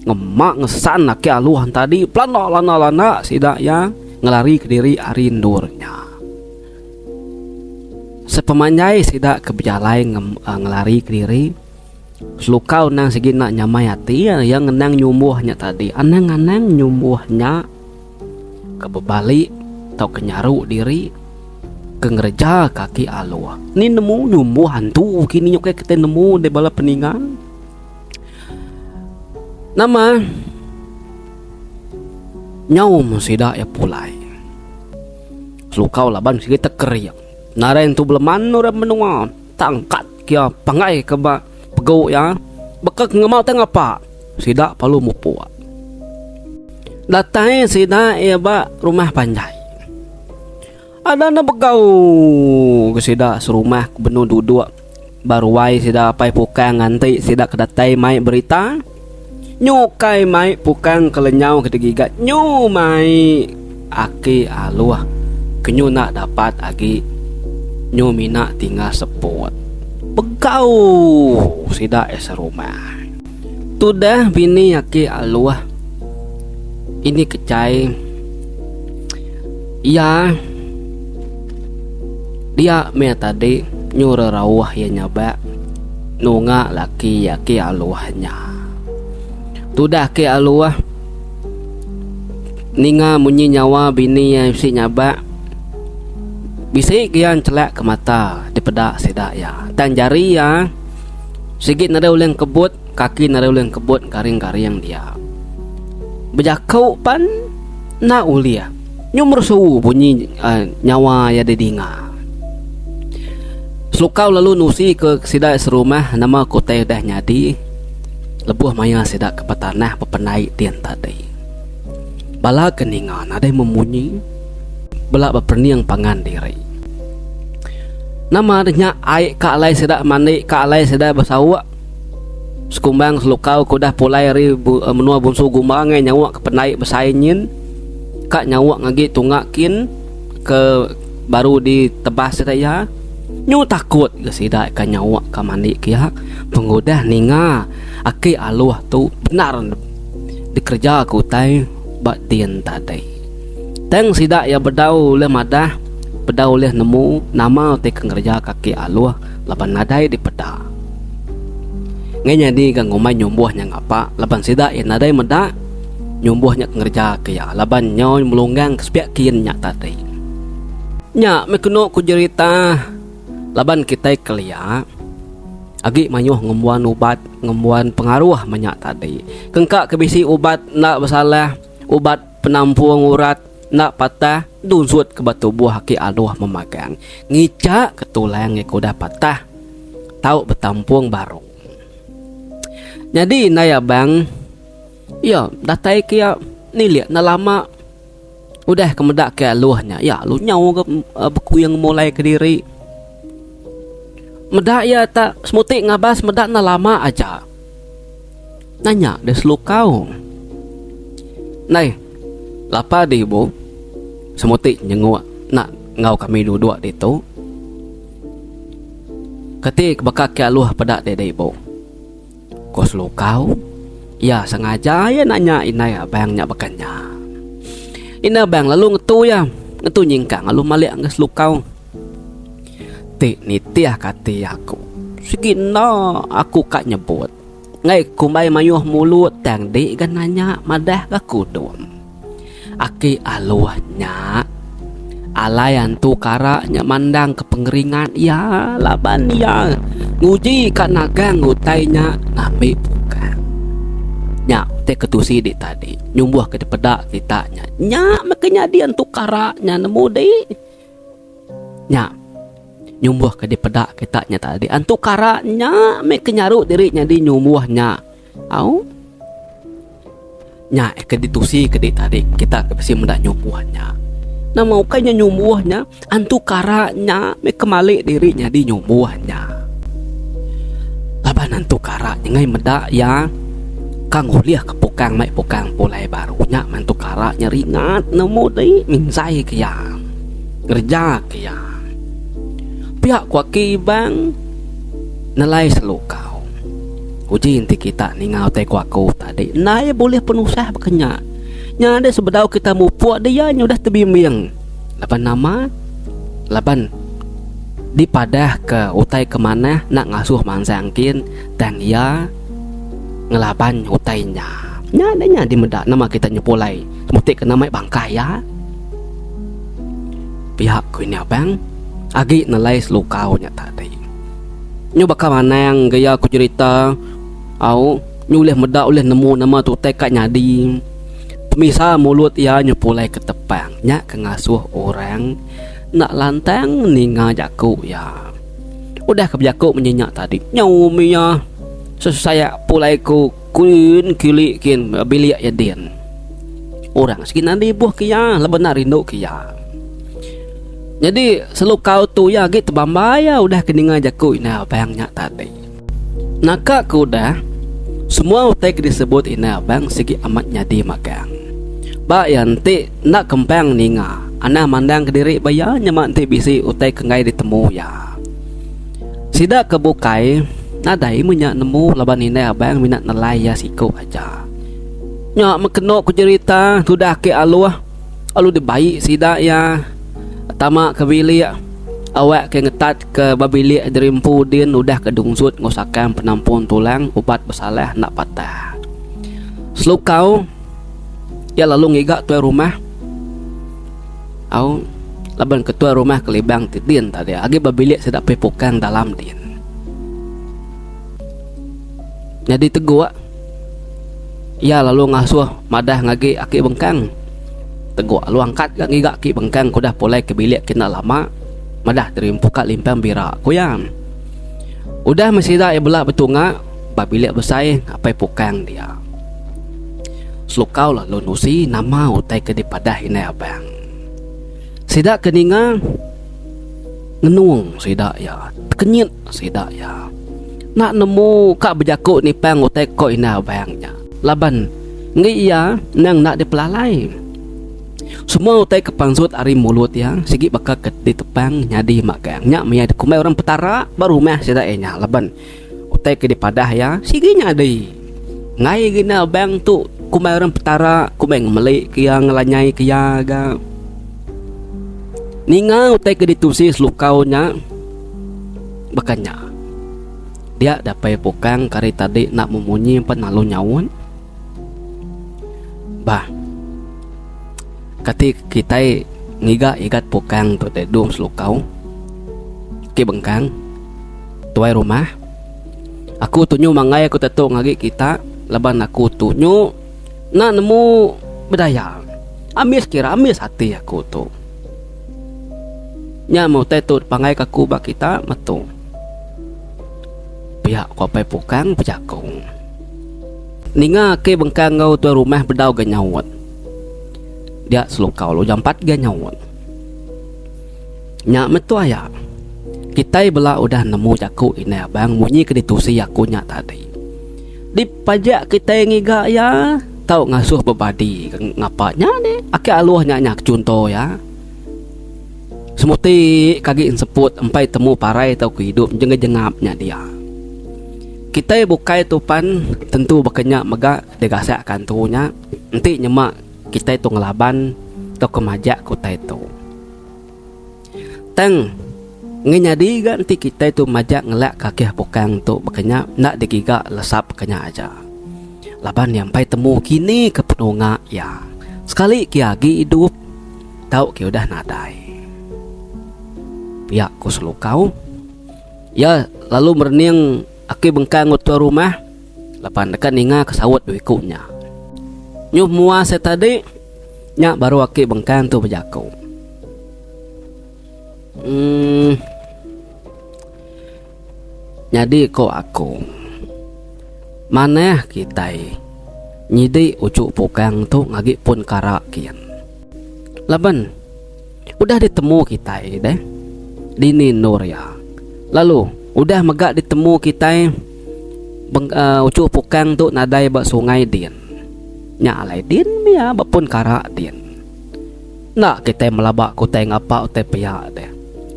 ngemak ngesan laki aluhan tadi lana sida ya ngelari ke diri arindurnya sepemanjai sida kebejalai ngelari ke diri lukau nang segina nyamayati yang ngenang nyumbuhnya tadi anang nyumbuhnya kebebalik atau kenyaru diri ke ngereja kaki aluah ni nemu nyumbuh hantu kini nyok kita nemu di bala peningan nama nyaum sida ya pulai lukau laban sigi tekeriang naren tu beleman ora menua tangkat kia pangai ke ba pegau ya bekak ngemau teng apa sida palu mupu datai sida ya ba rumah panjai ada na begau ke sida serumah benu duduk baru wai sida pai pukang nganti sida kedatai mai berita nyukai mai pukang kelenyau kedegigat nyu mai aki aluah kenyu nak dapat agi nyu mina tinggal seput begau sida serumah tudah bini aki aluah ini kecai iya dia me tadi nyura rawah ya nyaba nunga laki yaki aluahnya tudah ke aluah ninga munyi nyawa bini yang si nyaba bisik kian celak ke mata di pedak sedak ya dan jari ya sigit nada uleng kebut kaki nada uleng kebut garing-garing dia bejakau pan na ulia nyumur suhu bunyi nyawa ya dedinga selukau lalu nusi ke sidak serumah nama kota dah nyadi lebuh maya sidak ke petanah pepenai tian tadi bala keningan ada yang memunyi belak berperniang pangan diri Nama nya ai ka alai seda mani ka alai seda basawa. Sekumbang selukau kudah pulai ri menua bunsu gumbang nyawa ke penai besainyin. Kak nyawa ngagi tungakin ke baru ditebas saya. Nyu takut ke sida ka nyawa ka mandi kia penggodah ninga aki aluah tu benar dikerja ku tai bak dien tadi. Teng sida ya bedau le madah pedau leh nemu nama te kerja kaki aluah laban nadai di peda. Ngenya di kang ngomai nyumbuhnya ngapa laban sida ya nadai meda nyumbuhnya kerja kia laban nyoy melunggang kespiak kian nya tadi. Nya mekeno ku cerita laban kita kelia agi mayuh ngembuan ubat ngembuan pengaruh banyak tadi. Kengkak kebisi ubat nak bersalah ubat penampung urat nak patah dunsut ke batu buah haki aluah memagang ngicak ketulang yang kuda patah tahu betampung baru. Jadi naya bang ya datai kia ni lihat na lama udah kemedak ke aluahnya ya lu nyawa ke beku yang mulai ke diri medak ya tak semutik ngabas medak na lama aja nanya des lu kau nai lapa deh ibu semutik nyenguk nak ngau kami dua-dua itu ketik bakal ke aluah pada dede ibu kos lu kau ya sengaja ya nanya inai abang nya bakannya ina bang lalu ngetu ya ngetu nyingkang lalu malik nges lu kau tik nitiah kati aku segino aku kak nyebut ngai kumbai mayuh mulut tang dik kan nanya madah ka kudum aki aluahnya alayan tu karaknya mandang ke pengeringan ya laban ya nguji kak nagang ngutainya nami bukan nya te ketusi dik tadi nyumbuh ke pedak kitanya nya makanya dia tu karaknya nemu dik nya nyumbuh ke pedak kitanya tadi antu karaknya mek nyaruk dirinya di nyumbuhnya au nya ke ditusi ke dik tadi kita kebesi mendak nyumbuhnya nah mau kayaknya nyumbuhnya antu karaknya mek kemalik dirinya di nyumbuhnya laban antu karaknya ngai mendak ya kang uliah ke pukang mai pukang pulai barunya mantu karaknya ringat nemu dei minsai kia kerja kia pihak kuaki bang nalai selukau uji inti kita ningau te kuaku tadi naya boleh penusah bekenya nyade sebedau kita mupuak dia udah tebimbing laban nama laban dipadah ke utai kemana nak ngasuh mansangkin dan ya ngelaban utainya nyadanya di medak nama kita nyepulai semutik ke nama bangkai ya pihak ku ini abang agi nalai selukau nya tadi nyoba ke mana yang gaya aku cerita au nyulih medak oleh nemu nama tu tekak nyadi pemisah mulut ya nyepulai ke tepang nya ke ngasuh orang nak lantang ninga jaku ya udah kebiaku menyenyak tadi nyaumi ya saya pulai ku kun kilikin bilik ya din orang sekian di buah kia lebenar rindu kia jadi selukau tu ya gitu bambaya udah keninga jaku ina abangnya tadi naka kuda semua utek disebut ina abang segi amat nyadi magang ba yanti nak kempang ninga ana mandang ke diri baya nyamak nanti bisi utek kengai ditemu ya sidak kebukai nadai menyak nemu laban ini abang minat nalai ya siku aja nyak mekeno ku cerita sudah ke aluah alu dibaik sidak ya tama ke bilik awak ke ngetat ke babilik derimpu din udah ke dungsut ngosakan penampung tulang ubat bersalah nak patah selukau ya lalu ngigak tuai rumah au laban ketua rumah kelibang tidin tadi agi babilik sedak pepukan dalam din jadi teguk ya lalu ngasuh madah ngagi aki bengkang teguk lu angkat gak ngigak ki bengkang kudah pulai ke bilik kena lama madah terimpu kat limpang bira kuyang udah masih dah ya belak betunga babilik besai apa pukang dia selukau lalu nusi nama utai ke dipadah ini abang sidak keninga ngenung sida ya, kenyit sida ya. Nak nemu kak berjakuk ni pang utai ko ina bayangnya. Laban ngi ya nang nak dipelalai. Semua utai kepangsut ari mulut ya, sigi bakal di tepang nyadi mak gangnya maya dikumai orang petara baru meh sida enya. Laban utai ke dipadah ya, sigi nyadi. Ngai gina bang tu kumai orang petara, kumai ngemelik kia ngelanyai kia ga. Ninga utai ke ditusi selukaunya bakanya. Dia dapat pukang kari tadi nak memunyi penalu nyawun. Bah, ketika kita ngiga igat pukang tu tedum selukau ke bengkang tuai rumah. Aku tunyu mangai aku tetuk ngagi kita. Laban aku tunyu nak nemu bedaya. Amis kira amis hati aku tu. Nya mau tetut pangai kaku bak kita metu. Pihak ko pai pukang pejakung. Ninga ke bengkang ngau tu rumah bedau ganyawat. Dia selukau lo jam 4 ganyawat. Nya metu aya. Kita bela udah nemu jaku ini abang munyi ke ditusi aku nya tadi. Di pajak kita ngiga ya, tau ngasuh bebadi ngapanya ni. Aki aluhnya nyak contoh ya. Semuti kagi inseput empai temu parai tau kehidup jengap-jengapnya dia. Kita bukai tupan tentu bakanya mega degasak kantunya. Nanti nyemak kita itu ngelaban atau kemajak kota itu. Teng ngenyadi kan nanti kita itu majak ngelak kaki pukang tu bakanya nak digiga lesap bakanya aja. Laban yang pai temu kini ke penunga ya. Sekali kiagi hidup tau ki udah nadai. Ya ku selukau. Ya lalu merning aki bengkang utua rumah. Lapan dekat ninga kesawat duikunya. Nyuh mua saya tadi nya baru aki bengkang tu berjaku. Jadi ko aku maneh kita nyidi ucuk pukang tu ngagi pun karakian. Laban udah ditemu kita deh. Dini Nur ya. Lalu udah megak ditemu kita ucuk pukang tu nadai bak sungai din. Nya alai din ya bapun kara din. Nak kita melabak kutai ngapa utai pihak deh.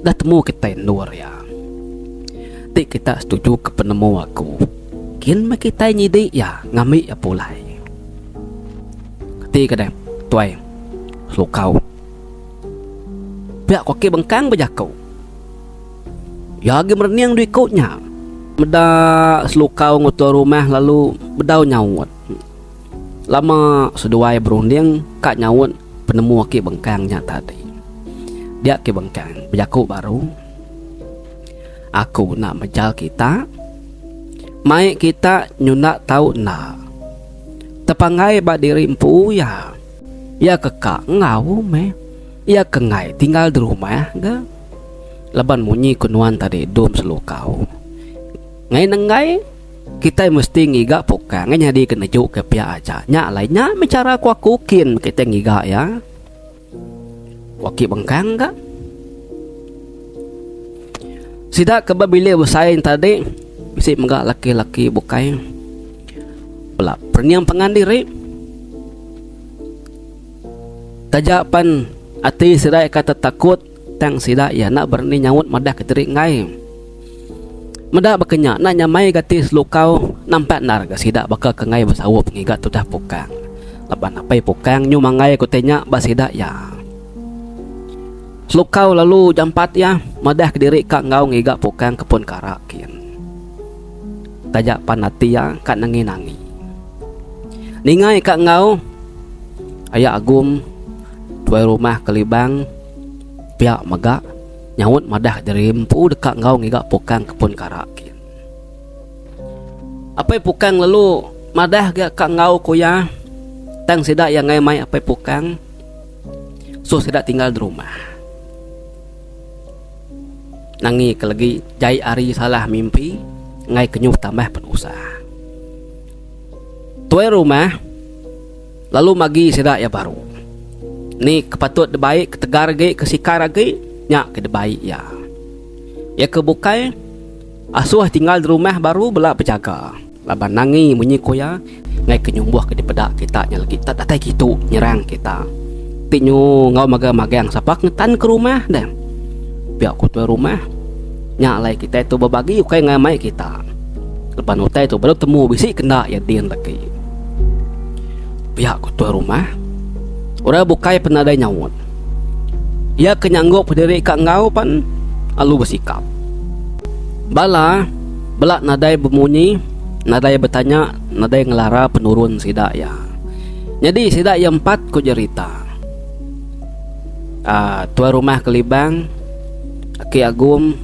Dah temu kita Nur ya. Tik kita setuju ke penemu aku. Kin ma kita nyidi ya ngami ya pulai. Ketika deh tuai selukau. Pihak kaki bengkang berjakau. Ya lagi merniang duit ikutnya. Beda selukau ngutua rumah lalu bedau nyawut. Lama seduai berunding kak nyawut penemu aki bengkangnya tadi. Dia ke bengkang berjaku baru. Aku nak menjal kita. Mai kita nyunak tahu na. Tepangai bak diri empu ya. Ya kekak ngau meh. Ya kengai tinggal di rumah ga. Laban munyi kunuan tadi dom selukau. Ngai nengai kita mesti ngiga pukang nya di kena juk ke pia aja. Nya lainnya bicara aku kin kita ngiga ya. Waki bengkang ga. Sida kebabile besain tadi bisi megak laki-laki bukai. Pelak perniang pengandiri. Tajapan ati sida kata takut tang sida ya nak berni nyawut madah keteri ngai. Madah bakanya nak nyamai gati selukau nampak nar ga sida bakal ke ngai besawup ngigat tu dah pukang. Laban apai pukang nyu mangai ku tanya ba sida ya. Selukau lalu jam 4 ya madah ke diri kak ngau ngigat pukang kepun karakin. Tajak panati ya kak nangi-nangi. Ningai kak ngau ayah agum tuai rumah kelibang pihak megak nyawut madah dari empu dekat ngau ngigak pukang kepun karakin. Apa pukang lalu madah gak kak ngau kuya tang sidak yang ngai mai apa pukang so sidak tinggal di rumah. Nangi ke lagi jai ari salah mimpi ngai kenyuh tambah penusaha. Tuai rumah lalu magi sidak ya baru. Ni kepatut debaik ketegar ge kesikar ge nyak ke debaik ya. Ya kebukai asuh tinggal di rumah baru belak penjaga. Laban nangi bunyi koya ngai kenyumbuh ke di pedak kita nya lagi tak gitu nyerang kita. Tinyu ngau magang-magang sapak ngetan ke rumah dah. Pihak ketua rumah nya lai kita itu berbagi ukai ngamai kita. Lepas utai itu baru temu bisi kena ya din lagi. Pihak ketua rumah ora bukai penadai nyawut. Ia kenyanggup berdiri kat ngau pan alu bersikap. Bala belak nadai bemunyi, nadai bertanya, nadai ngelara penurun sidak ya. Jadi sidak yang 4 ku cerita. Tuan rumah kelibang, aki agum,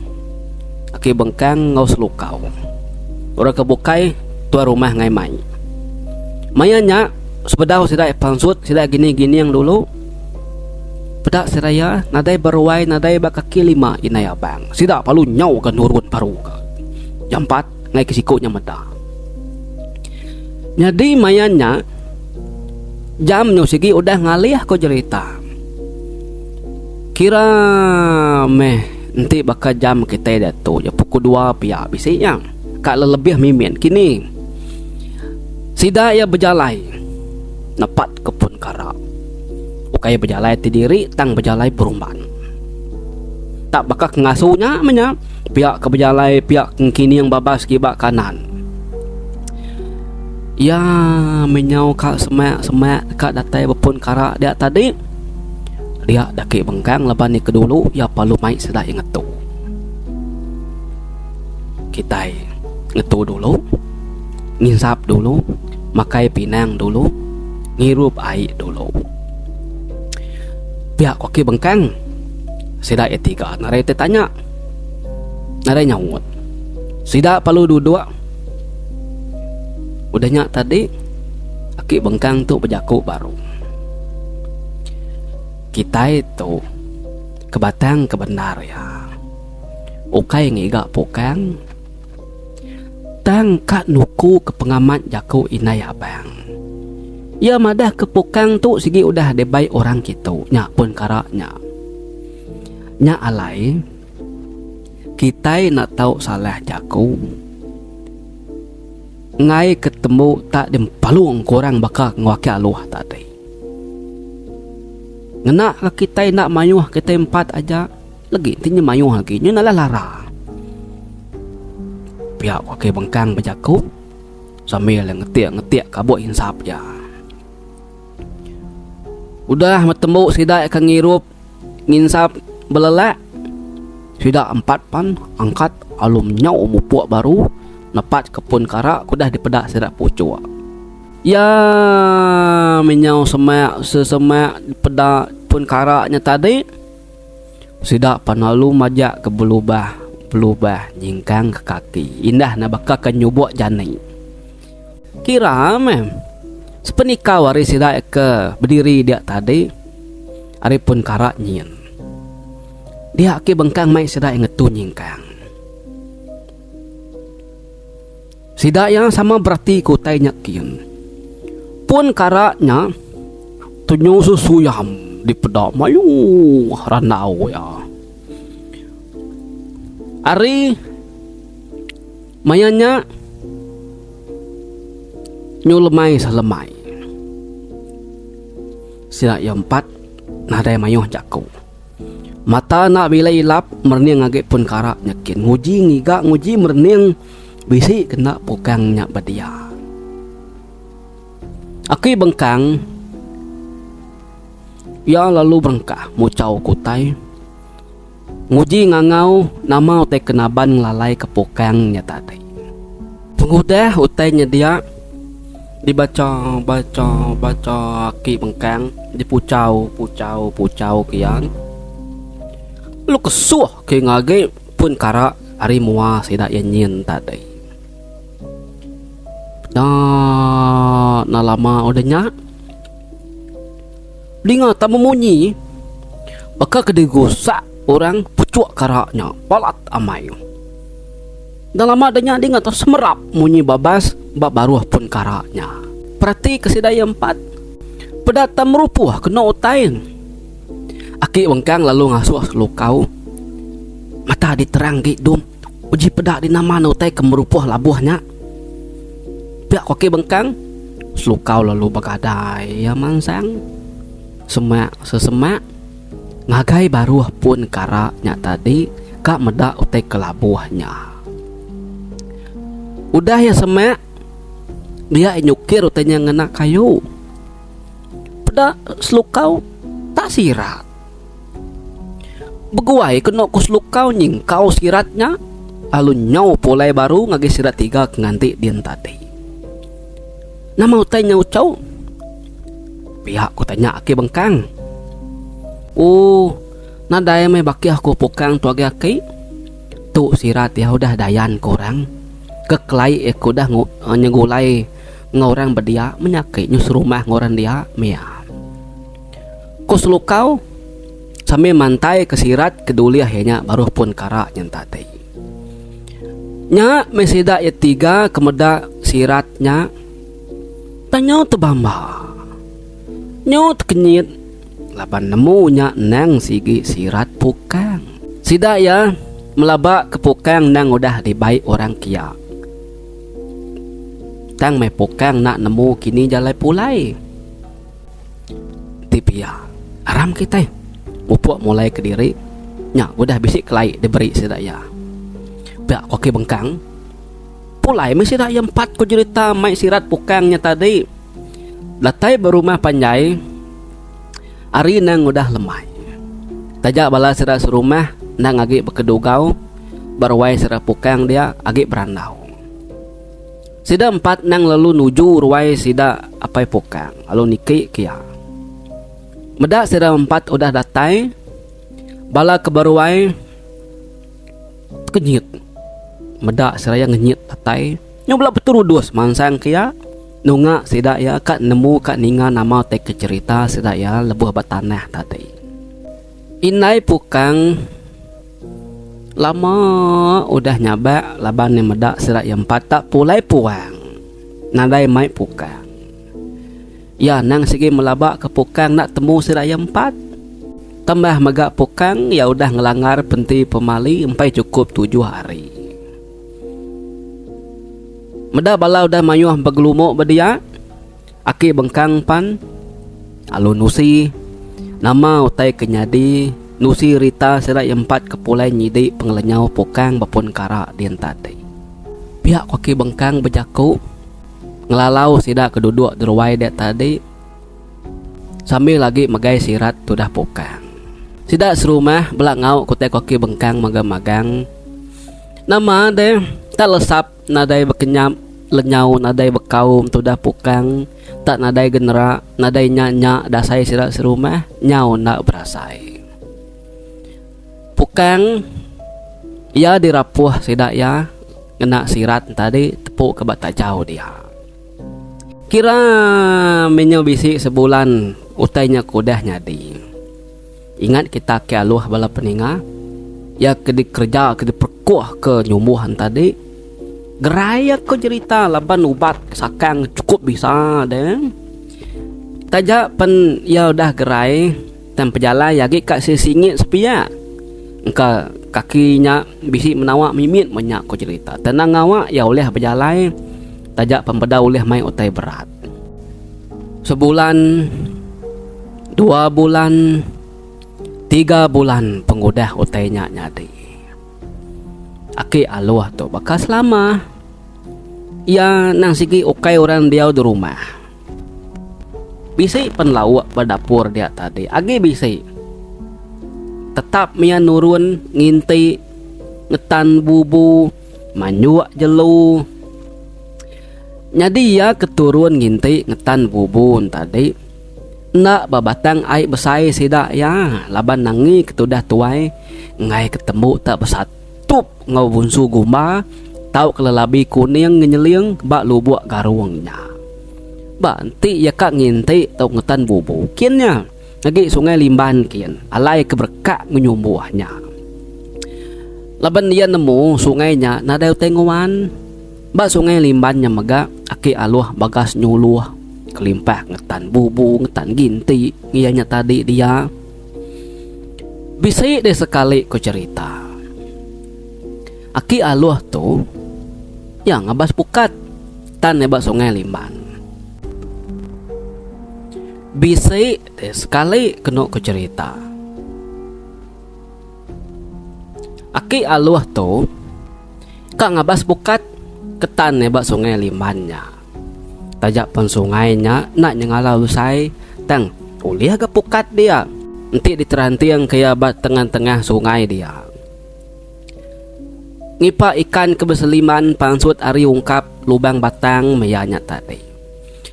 aki bengkang ngau selukau. Orang kebukai tuan rumah ngai mai. Mayanya sepedau sidak pangsut, sidak gini-gini yang dulu. Pedak seraya nadai berwai nadai bakaki 5 inai abang. Sidak palu nyau ke nurun paru ke. Jam 4 ngai kesikutnya meda. Jadi mayanya jam segi udah ngalih ko cerita. Kira meh nanti bakal jam kita datu ya pukul 2 pihak bisanya. Kak lebih mimin kini. Sidak ya berjalai. Napat kepun karak. Ukai berjalai tidiri tang berjalai perumban. Tak bakal ngasuhnya menya pihak ke berjalai pihak kini yang babas kibak kanan. Ya menyau kak semak kak datai berpun karak dia tadi. Dia daki bengkang lepas ni kedulu ya palu mai sedak ngetu. Kita ngetu dulu, nginsap dulu, makai pinang dulu, ngirup air dulu. Pihak kaki bengkang sidak etika narai tanya narai nyawut sidak palu duduk udahnya tadi kaki bengkang tu berjaku baru kita itu kebatang kebenar ya ukai ngiga pokang tang kak nuku ke pengamat jaku inai abang. Ya madah kepukang tu sigi udah debai orang gitu nya pun karaknya nya alai kita nak tahu salah jaku ngai ketemu tak dempalung korang bakal ngwaki aluh tadi ngena kita nak mayuh kita 4 aja lagi intinya mayuh lagi nya nalah lara pihak waki bengkang berjaku sambil ngetiak kabut insap ya. Udah bertemu sidak akan ngirup nginsap belelak. Sidak 4 pan angkat alum nyau mupuk baru nepat kepun karak kudah dipedak sidak pucuk. Ya menyau semak sesemak pedak pun karaknya tadi. Sidak panalu majak ke belubah nyingkang ke kaki. Indah na bakal ke nyubuk jani. Kira mem sepenika waris sidak ke berdiri dia tadi ari pun karak nyin dia ke bengkang mai sidak ngetu nyingkang sidak yang sama berarti kutai nyakin pun karaknya tunyu susuyam di pedak mayu ranau ya ari mayanya nyulemai selemai sidak yang 4 nadai mayuh jaku mata nak bila ilap merniang agak pun karak nyakin nguji merniang bisi kena pukangnya badia aki bengkang ya lalu berengkah mucau kutai nguji ngangau nama utai kenaban lalai ke pukangnya tadi pengudah utainya dia dibaca aki bengkang dipucau kian lu kesuh ke ngage pun karak ari mua sidak nyin tadi na lama odanya linga tak memunyi bakal kedegosak orang pucuk karaknya palat amai dan lama adanya dia ngata semerap munyi babas bab baruah pun karaknya perhati kesidaya 4 pedatam rupuh kena utain aki bengkang lalu ngasuh selukau mata diterang gidum uji pedak di nama utai kemerupuh labuhnya. Pihak koki bengkang selukau lalu bagadai ya mansang semak sesemak ngagai baruh pun karaknya tadi kak medak utai kelabuhnya. Udah ya semak dia nyukir utainya ngena kayu pedak selukau tak sirat beguai kena ku selukau nyingkau siratnya alun nyau pulai baru ngagi sirat 3 nganti din tadi. Nama utai nyau cau pihak ku tanya aki bengkang. Nadai mai baki aku pukang tu aki tu sirat ya udah dayan korang kekelai aku dah nyegulai ngorang berdia menyakit nyus rumah ngorang dia mia ku selukau sambil mantai ke sirat keduli akhirnya baru pun karak nyentate nya mesida ya 3 kemeda siratnya tanya tebamba nyo tekenyit laban nemu nya nang sigi sirat pukang sida ya melabak ke pukang nang udah dibaik orang kia tang mai pukang nak nemu kini jalai pulai tipia aram kita upuk mulai ke diri nya udah bisik kelai diberi sida ya pihak koki bengkang pulai masih dah 4 ku cerita mai sirat pukangnya tadi latai berumah panjai ari nang udah lemai tajak bala sirat serumah nang agi bekedugau berwai sirat pukang dia agi berandau sida 4 nang lalu nuju ruai sida apai pukang lalu niki kia medak sida 4 udah datai bala kebaruai kenyit medak seraya ngenyit tatai nyobla betul dus mansang kia nunga sida ya kak nemu kak ninga nama te kecerita sida ya lebuh batanah tadi inai pukang lama udah nyaba laban ni medak sida yang 4 tak pulai puang nadai mai pukang ya nang segi melabak ke pukang nak temu sida yang 4 tambah megak pukang ya udah ngelanggar penti pemali empai cukup 7 hari meda bala udah mayuh begelumuk bedia aki bengkang pan alun nusi nama utai kenyadi nusi rita sira 4 kepulai nyidi penglenyau pukang bapun kara dien tadi pihak aki bengkang bejaku ngelalau sida keduduk derwai dek tadi sambil lagi megai sirat tudah pukang sida serumah belak ngau kutai koki bengkang magang-magang nama deh tak lesap nadai bekenyam lenyau nadai bekaum tudah pukang tak nadai genera nadai nyanyak dasai sirat serumah nyau nak berasai pukang ia dirapuh sidak ya kena sirat tadi tepuk ke bata jauh dia kira menyau bisik sebulan utainya kudah nyadi ingat kita ke aluh bala peninga ya kedi kerja kedi perkuah ke nyumuhan tadi gerai aku cerita laban ubat sakang cukup bisa deh tajak pen ya udah gerai dan pejala yagi kak singit sepia engka kakinya bisi menawak mimit menyak ko cerita tenang awak ya oleh berjalai tajak pembeda oleh mai utai berat sebulan 2 bulan 3 bulan pengudah utainya nyadi aki aluah tu bakas lama ya nang sigi ukai orang dia di rumah bisi penlawak berdapur dia tadi agi bisi tetap mia nurun nginti ngetan bubu manyuak jelu nyadi ya keturun nginti ngetan bubu tadi nak babatang ai besai sida ya laban nangi ketudah tuai ngai ketemu tak besat tup ngau bunsu gumba tau kelelabi kuning ngenyeliang bak lubuk garungnya banti ya kak nginti tau ngetan bubu kiannya lagi sungai limban kian alai keberkak ngunyumbuahnya laban dia nemu sungainya nadai tenguan bak sungai limbannya mega aki aluh bagas nyuluh kelimpah ngetan bubu ngetan ginti ngiyanya tadi dia bisa deh sekali ku cerita Aki aluh tu yang ngabas pukat tan nebak sungai Limban. Bisi sekali kena ku cerita. Aki aluh tu kak ngabas pukat ketan nebak sungai Limbannya. Tajak pun sungainya nak nyengala usai tang ulih agak pukat dia. Nanti diterantiang kaya bat tengah-tengah sungai dia. Ngipa ikan kebeseliman pangsut ari ungkap lubang batang mayanya tadi.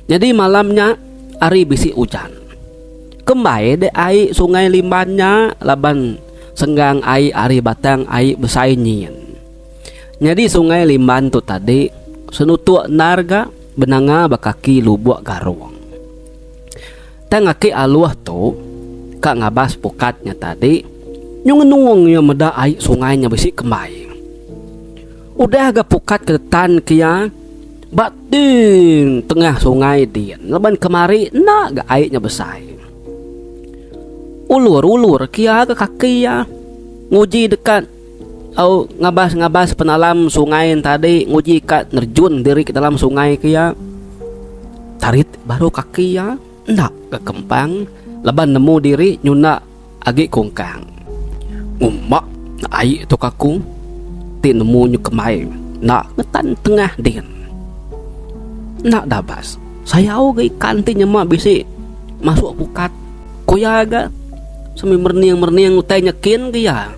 Jadi malamnya ari bisi hujan. Kembali de ai sungai Limbannya laban senggang ai ari batang ai besai nyin. Jadi sungai Limban tu tadi senutuk narga benanga bakaki lubuk garong. Tengaki aluh tu kak ngabas pukatnya tadi nyung nuangnya meda ai sungainya bisi kembali. Udah agak pukat ke tan kia batin tengah sungai dia. Leban kemari nak gak airnya besar. Ulur kia ke kaki ya nguji dekat au ngabas penalam sungai tadi nguji kat nerjun diri ke dalam sungai kia. Tarit baru kaki ya nak ke kempang leban nemu diri nyuna agi kungkang. Umak air tu kaku ti nemu nyu kemai nak ngetan tengah din. Nak dabas saya au gai kanti nyemak bisi masuk pukat koyaga semi merniang utai nyekin gaya.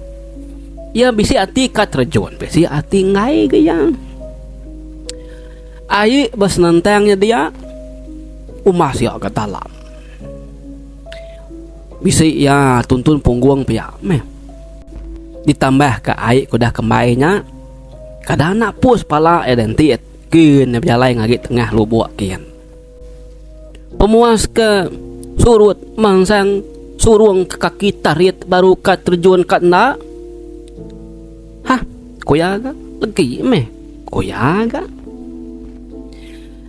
Ya bisi ati kat terjun, bisi ati ngai gaya. Ai bas nantangnya dia umas ya ke dalam. Bisi ya tuntun punggung pia meh. Ditambah ke ai kudah kembainya kadana pus pala identit kin bialai ngagi tengah lubuk kian. Pemuas ke surut mangsang surung ke kaki tarit baru kat terjun kat na. Hah, koyaga lagi meh koyaga.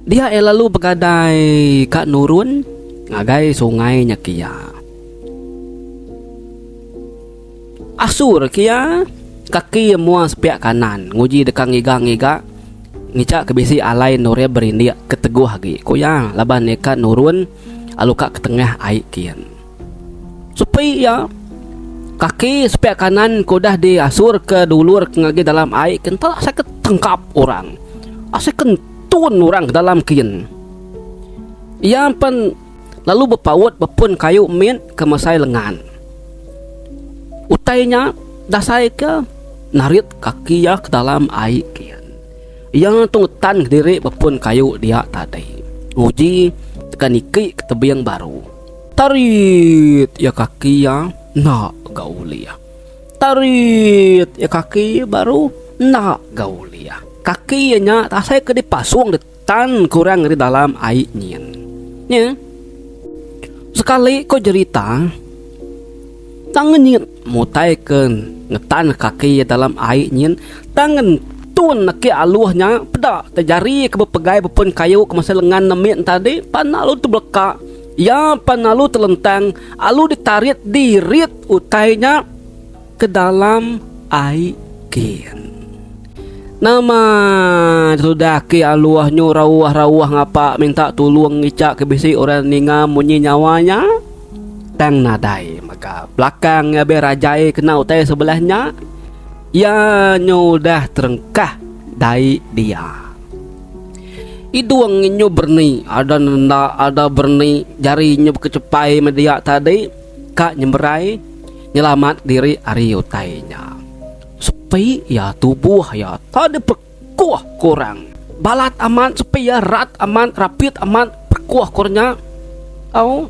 Dia lalu begadai kat nurun ngagai sungainya kia. Asur kia kaki muas pihak kanan nguji dekang ngiga ngicak kebisi alai nore berindia keteguh lagi koya laban neka nurun alu kak ke tengah air kian supaya kaki sepiak kanan kudah diasur ke dulur ngagi dalam air kental asa ketangkap orang asa kentun orang ke dalam kian ia pan lalu berpaut bepun kayu min ke masai lengan utainya dasai ke narit kaki ya ke dalam air kian yang tungtan diri bepun kayu dia tadi nguji tekan iki ke tebing baru tarit ya kaki ya nak gaulia. Tarit ya kaki baru nak gaulia. Kakinya tak saya ke dipasung detan kurang di dalam airnya. Ya. Sekali kau cerita tangan nyit mutaikan ngetan kaki dalam airnya tangan tun nak aluhnya peda terjari ke bepegai bepun kayu ke masa lengan nemit tadi panalu tu belaka. Ya panalu telentang alu ditarit dirit utainya ke dalam air kian. Nama sudah ke aluahnya rawah ngapa minta tolong ngicak ke bisi orang ninga munyi nyawanya tang nadai maka belakangnya berajai kena utai sebelahnya ya nyudah terengkah dai dia. Iduang inyo berni ada berni jarinya kecepai media tadi kak nyemberai nyelamat diri ari utainya sepi ya tubuh ya tadi perkuah kurang balat aman sepi ya rat aman rapid aman perkuah kurnya au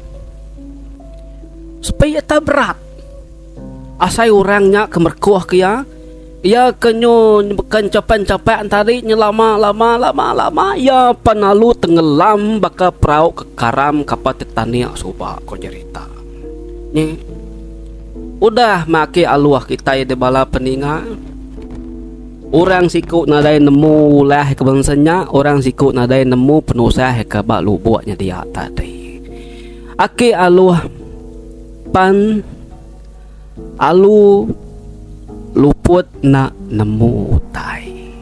sepi ya tak berat asai orangnya kemerkuah kia ya kenyo bukan capai tadi nyelama lama ya panalu tenggelam baka perahu ke karam kapat tania suba ko cerita ni udah maki aluah kita di bala peninga orang siku nadai nemu lah kebangsanya orang siku nadai nemu penusah ke bak lubuknya dia tadi aki aluah pan alu luput nak nemu tai.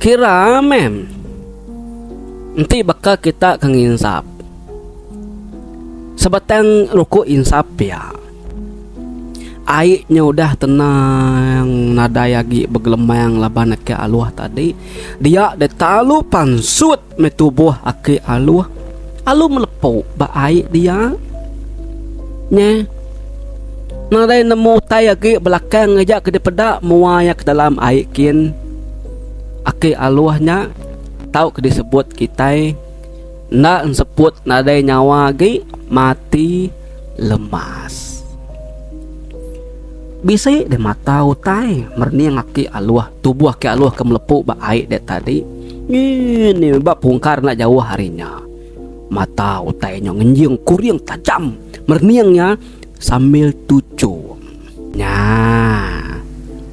Kira mem nanti bakal kita kenginsap sebatang ruku insap ya. Airnya udah tenang, nada yagi bergelemang laban ke aluah tadi. Dia detalu pansut metubuh ake aluah. Alu melepuk ba air dia. Nya. Nada nemu tai yagi belakang ngejak ke depedak muaya ke dalam air kin. Ake aluahnya tahu ke disebut kita nak sebut nada nyawa lagi mati lemas. Bisa de mata utai merniang aki aluah tubuh ke aluah ke melepuk ba air dek tadi. Ini ba pungkar nak jauh harinya. Mata utainya ngenjing kuriang tajam merniangnya sambil tucu.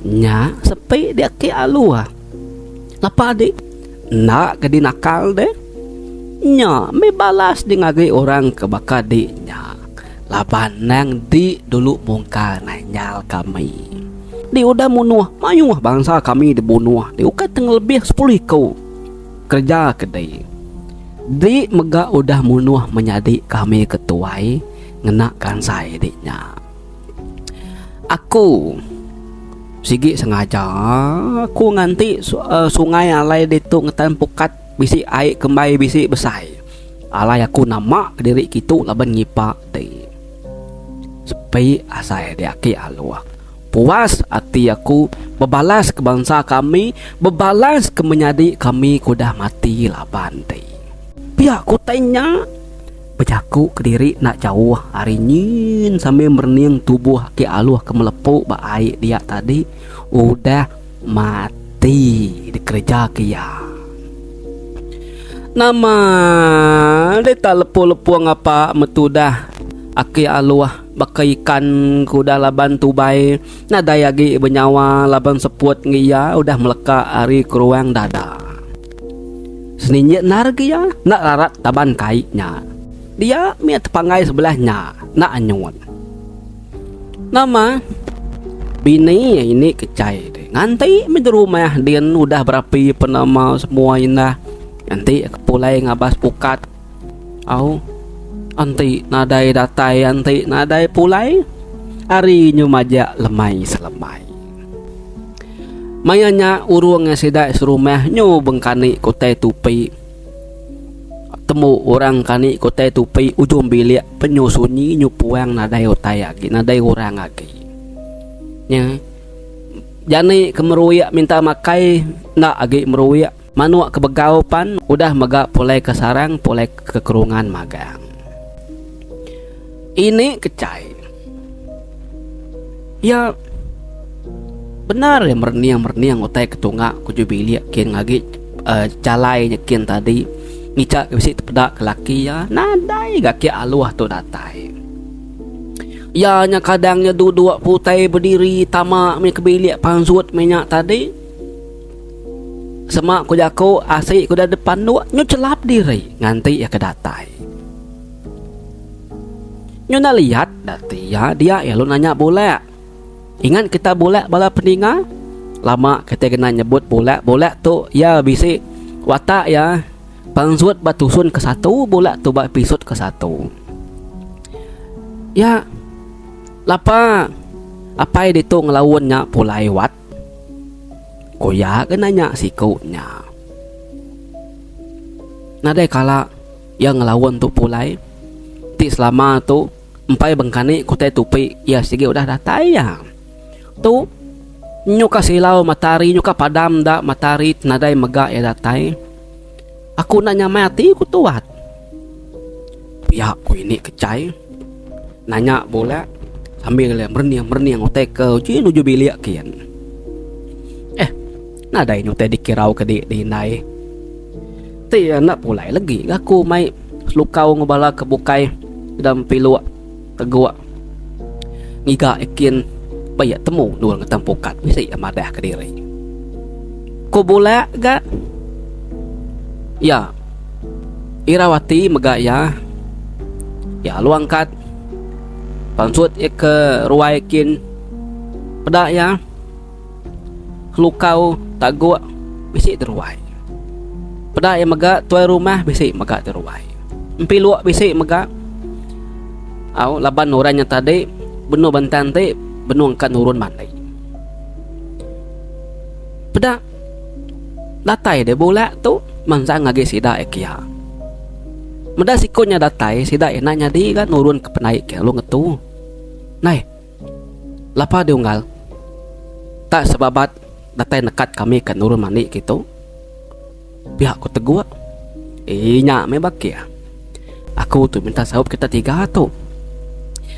Nya sepi dia ke aluah. Lapa adik nak ke dinakal deh. Nya me balas dengan orang ke bakadiknya. Laban nang di dulu bongkar nanyal kami. Di udah munuh mayuh bangsa kami dibunuh. Di ukat tengah lebih 10 kau kerja kedai. Di mega udah munuh menjadi kami ketuai ngenakan saya diknya. Aku sigi sengaja aku nganti sungai alai ditu ngetan pukat bisi air kembali bisi besai. Alai aku nama diri kitu laban ngipak deh. Sepi asai diaki aluah. Puas hati aku bebalas ke bangsa kami, bebalas ke menyadi kami kudah mati laban deh. Pihak ku tanya bejaku ke diri nak jauh hari nyin sambil merniang tubuh ke aluah ke melepuk ba air dia tadi udah mati dikerja kia. Nama dia lepu-lepu ngapa metudah aki aluah bakai ikan kuda laban tubai nada yagi benyawa laban seput ngia udah meleka hari keruang dada. Seninya nargia nak larat taban kaitnya. Dia miat tepangai sebelahnya nak anyun. Nama bini ini kecai deh. Nganti di rumah dia udah berapi penama semua indah. Nanti pulai ngabas pukat. Au anti nadai datai anti nadai pulai. Hari nyumaja lemai selemai. Mayanya urungnya sidak serumah nyu bengkani kotai tupi. Temu orang kani kotai tupi ujung bilik penyusunyi nyupuang nadai otai lagi nadai orang lagi. Nya jani kemeruyak minta makai nak agi meruyak manuak kebegaupan udah megak pulai ke sarang pulai ke kerungan magang. Ini kecai. Ya benar ya merniang otai ketungak kuju bilik kin lagi calai nyekin tadi. Ngicak bisi tepedak ke laki ya nadai gaki aluah tu datai. Ya nya kadangnya duduk putai berdiri tamak mi kebilik pansut minyak tadi. Semak ku jako asik ku dah depan dua nyu celap diri nganti ya ke datai. Nyu nak lihat dati ya dia ya lu nanya boleh. Ingat kita boleh bala peninga? Lama kita kena nyebut boleh tu ya bisi watak ya. Pangsut batusun ke satu, bolak tu bak pisut ke satu. Ya, lapa apa yang itu ngelawannya pulai wat. Koya kenanya sikunya. Nadai kala yang ngelawan tu pulai. Ti selama tu empai bengkani kotai tupi ya sige udah datai ya. Tu nyuka silau matahari nyuka padam dak matahari nadai megak ya datai. Aku nanya mati ku tuat. Ya ku ini kecai. Nanya boleh sambil merniang otai ke uji nuju bilik kian. Nadai nyutai dikirau ke di nai. Ti nak pulai lagi aku mai lukau ngebala kebukai dalam pilu tegua. Ngiga ikin bayak temu dua ngetang pukat bisa amadah ke diri. Ku boleh gak? Ya, Irawati megak ya lu angkat pansut ke ruai kin pedak ya lukau tago bisi teruai. Pada yang maga tuai rumah bisi maga teruai. Empiluak bisi maga. Au laban orangnya tadi benuh bantan te benuh angkat nurun mandai. Pada datai de bola tu mansang ngage sida ekia. Meda sikonya datai sida enaknya di kan nurun ke penai ke lu ngetu. Nai. Lapa diunggal. Tak sebabat datai nekat kami ke nurun mandi gitu. Pihak ku teguh. Nya me bakia. Aku tu minta sahub kita 3 tu.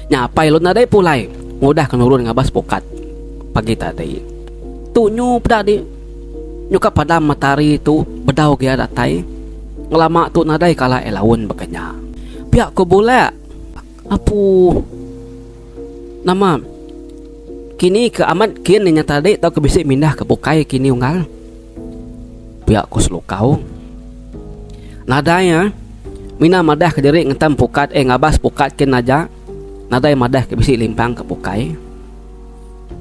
Nya pilot na dai pulai. Mudah ke nurun ngabas pokat pagi tadi. Tu nyu pada di nyuka pada matahari tu bedau dia datai. Ngelama tu nadai kala elawun bekanya. Pihak ko bola. Apu nama kini ke amat kian nya tadi tau ke bisik mindah ke bukai kini unggal. Pihak ko selukau. Nadanya mina madah ke diri ngetam pukat ngabas pukat ken aja. Nadai madah ke bisik limpang ke bukai.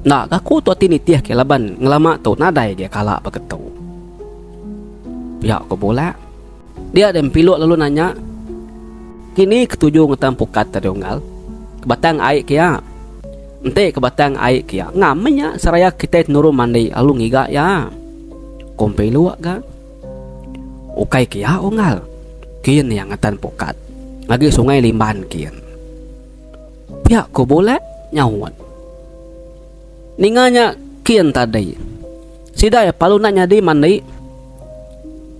Nah, aku tu tinitiah ke laban ngelama tu nadai dia kala begitu. Pihak ko bola. Dia dan pilot lalu nanya, kini ketujuh ngetam pukat tadi unggal. Kebatang air kia. Ente kebatang air kia. Ngamanya seraya kita nurun mandi alu ngiga ya. Kompe luak ga. Ukai kia unggal. Kian yang ngetan pukat. Lagi sungai Limban kian. Pihak ko boleh nyawan. Ninganya kian tadi. Sida ya palu nak nyadi mandi.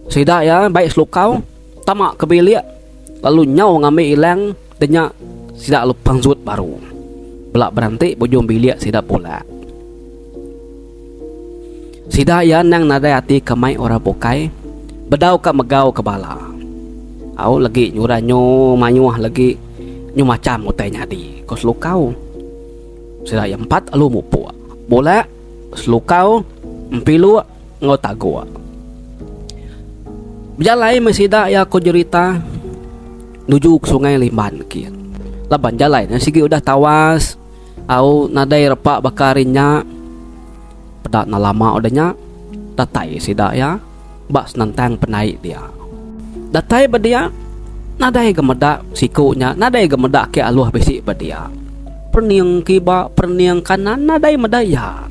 Sida ya baik selukau tamak kebilik lalu nyau ngambil ilang denya sida lupang zut baru belak berhenti bujung bilik sida pula. Sida ya nang nadai hati kemai ora bokai bedau ka megau ke bala. Au lagi nyuranyo manyuah lagi nyu macam utai nyadi ko selukau. Sida ya 4 alu mupu bola selukau empilu ngotagua. Jalai masida ya ko cerita nuju ke sungai Limban kian. Laban jalai na sigi udah tawas. Au nadai repak bakarinya. Pedak na lama udahnya. Datai sida ya. Bak senantang penai dia. Datai badia. Nadai gemedak sikunya. Nadai gemedak ke aluh besi badia. Perniang kiba, perniang kanan nadai medaya.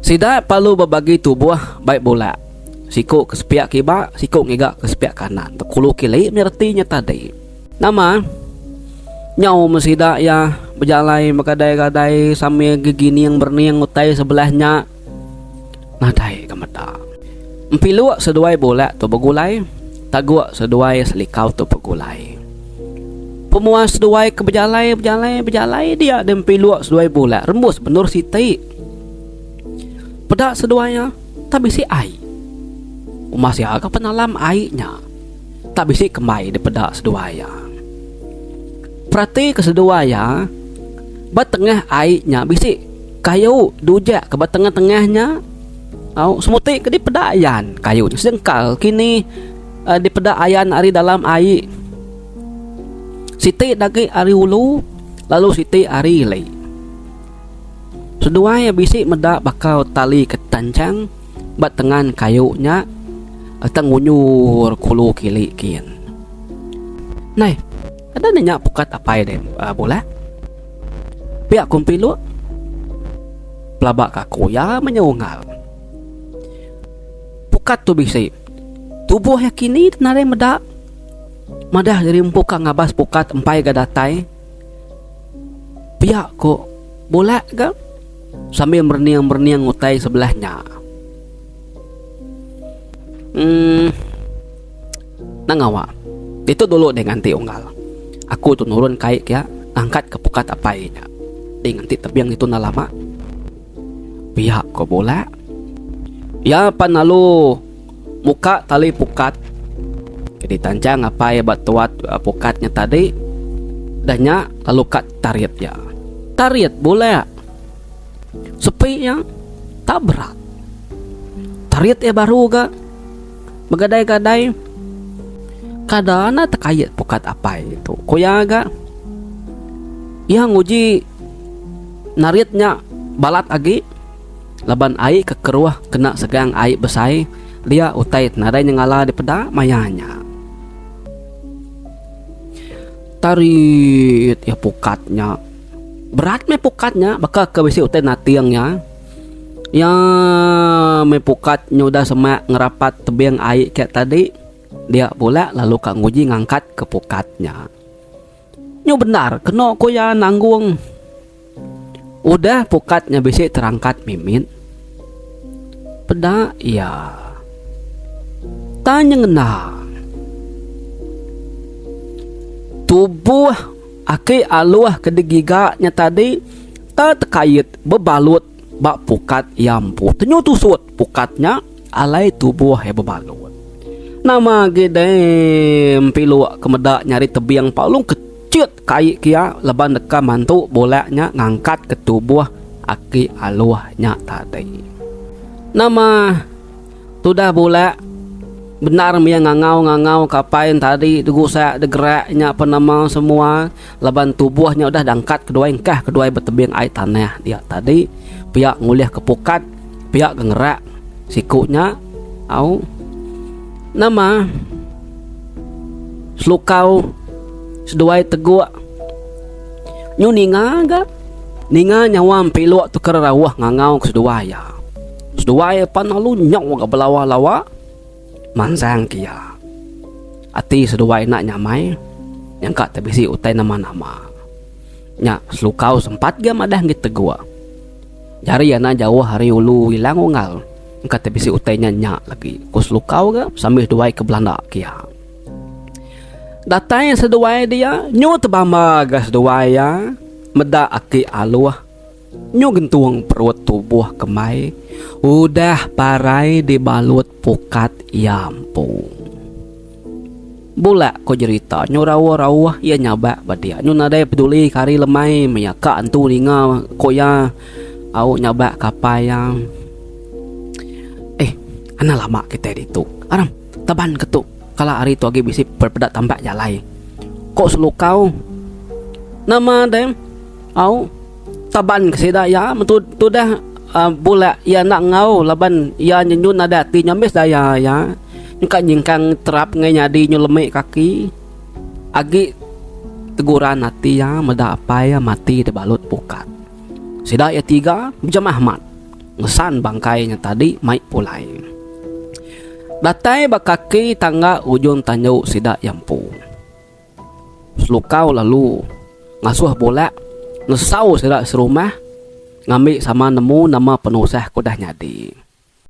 Sida palu berbagi tubuh baik bola. Siku ke sepiak kiba, siku ngigak ke sepiak kanan. Tekulu kili mertinya tadi. Nama nyau masida ya berjalai bergadai-gadai sambil gigini yang berniang utai sebelahnya. Nadai gemeda. Empilu seduai bola tu begulai, tagu seduai selikau tu begulai. Pemuas seduai ke berjalai dia dan empilu seduai bola rembus benur siti. Pedak seduanya tak bisi air. Masih agak penalam airnya. Tak bisa kemai di pedak seduaya. Perhati ke seduaya. Batengah airnya bisa kayu dujak ke batengah-tengahnya. Semuti ke di pedayan kayu sedengkal kini di pedayan ari dalam air. Siti dagi ari ulu lalu siti ari ilai. Seduaya bisa medak bakal tali ketancang batengan kayunya. Atang ngunyur kulu kili kian. Nai, ada nanya pukat apa ya bola? Pihak kumpilu pelabak kaku ya menyeungal. Pukat tu bisa tubuh yakini tenare medak. Madah dari empuka ngabas pukat empai gadatai. Pihak ko bola ga sambil berniang utai sebelahnya. Nangawa itu dulu dengan ti unggal. Aku tu nurun kai ya angkat ke pukat apainya. Dengan ti tebiang itu na lama. Pihak ko bola. Ya panalu muka tali pukat. Jadi tancang apa ya batuat pukatnya tadi. Danya lalu kat tariat ya. Tariat bola. Sepinya tak berat. Tariat ya baru ga. Begadai-gadai kadana terkait pukat apa itu koyaga yang uji naritnya balat agi laban air kekeruah kena segang air besai, dia utai narai nyangala di peda mayanya. Tarit ya pukatnya. Berat me pukatnya, bakal ke besi utai natiangnya. Ya me pukatnya udah semak ngerapat tebing air kayak tadi. Dia pula lalu Kak Nguji ngangkat ke pukatnya. Nyo benar, kena ko ya nanggung. Udah pukatnya besi terangkat mimin. Peda ya. Tanya ngena. Tubuh aki aluah kedigiganya tadi tak terkait bebalut bak pukat yampu. Tenyu tusut pukatnya alai tubuh he bebalut. Nama gedem pilu kemedak nyari tebiang palung kecut kai kia leban deka mantu bolaknya ngangkat ke tubuh aki aluahnya tadi. Nama sudah bolak benar dia ngangau kapain tadi degusak degeraknya apa nama semua leban tubuhnya udah dangkat kedua engkah kedua bertebing air tanah dia tadi pihak nguliah kepukat pihak gengerak sikunya au nama selukau seduai teguk nyu ninga ga ninga nyawam piluk tu kerawah ngangau ke seduaya panalu nyaw ga belawa-lawa mansang kia ati seduai nak nyamai yang kak tabisi utai nama-nama nya selukau sempat ga madah ngit tegua jari yana jauh hari ulu hilang ungal kak tabisi utainya nyak lagi ku selukau ga sambil seduai ke Belanda kia datang seduai dia nyu tebamba ga seduai ya meda aki aluah nyu gentuang perut tubuh kemai udah parai dibalut pukat yampung. Bula ko cerita nyu rawah ia nyaba badia nyu nadai peduli kari lemai menyaka antu ninga koya au nyaba kapaya. Ana lama kita ditu. Aram taban ketuk kala hari tu agi bisi berpedak tambak jalai. Kok selukau nama dem au taban kesedaya mentu dah bula ya nak ngau laban ya nyenyun ada ti nyamis daya ya nyuka nyingkang terap ngai nyadi nyu lemek kaki agi teguran hati ya meda apa ya mati dibalut pukat sida ya tiga bijam Ahmad ngesan bangkainya tadi mai pulai datai bakaki tangga ujung tanjau sida yampu selukau lalu ngasuh bola ngesau sida serumah ngambil sama nemu nama penusah kudah nyadi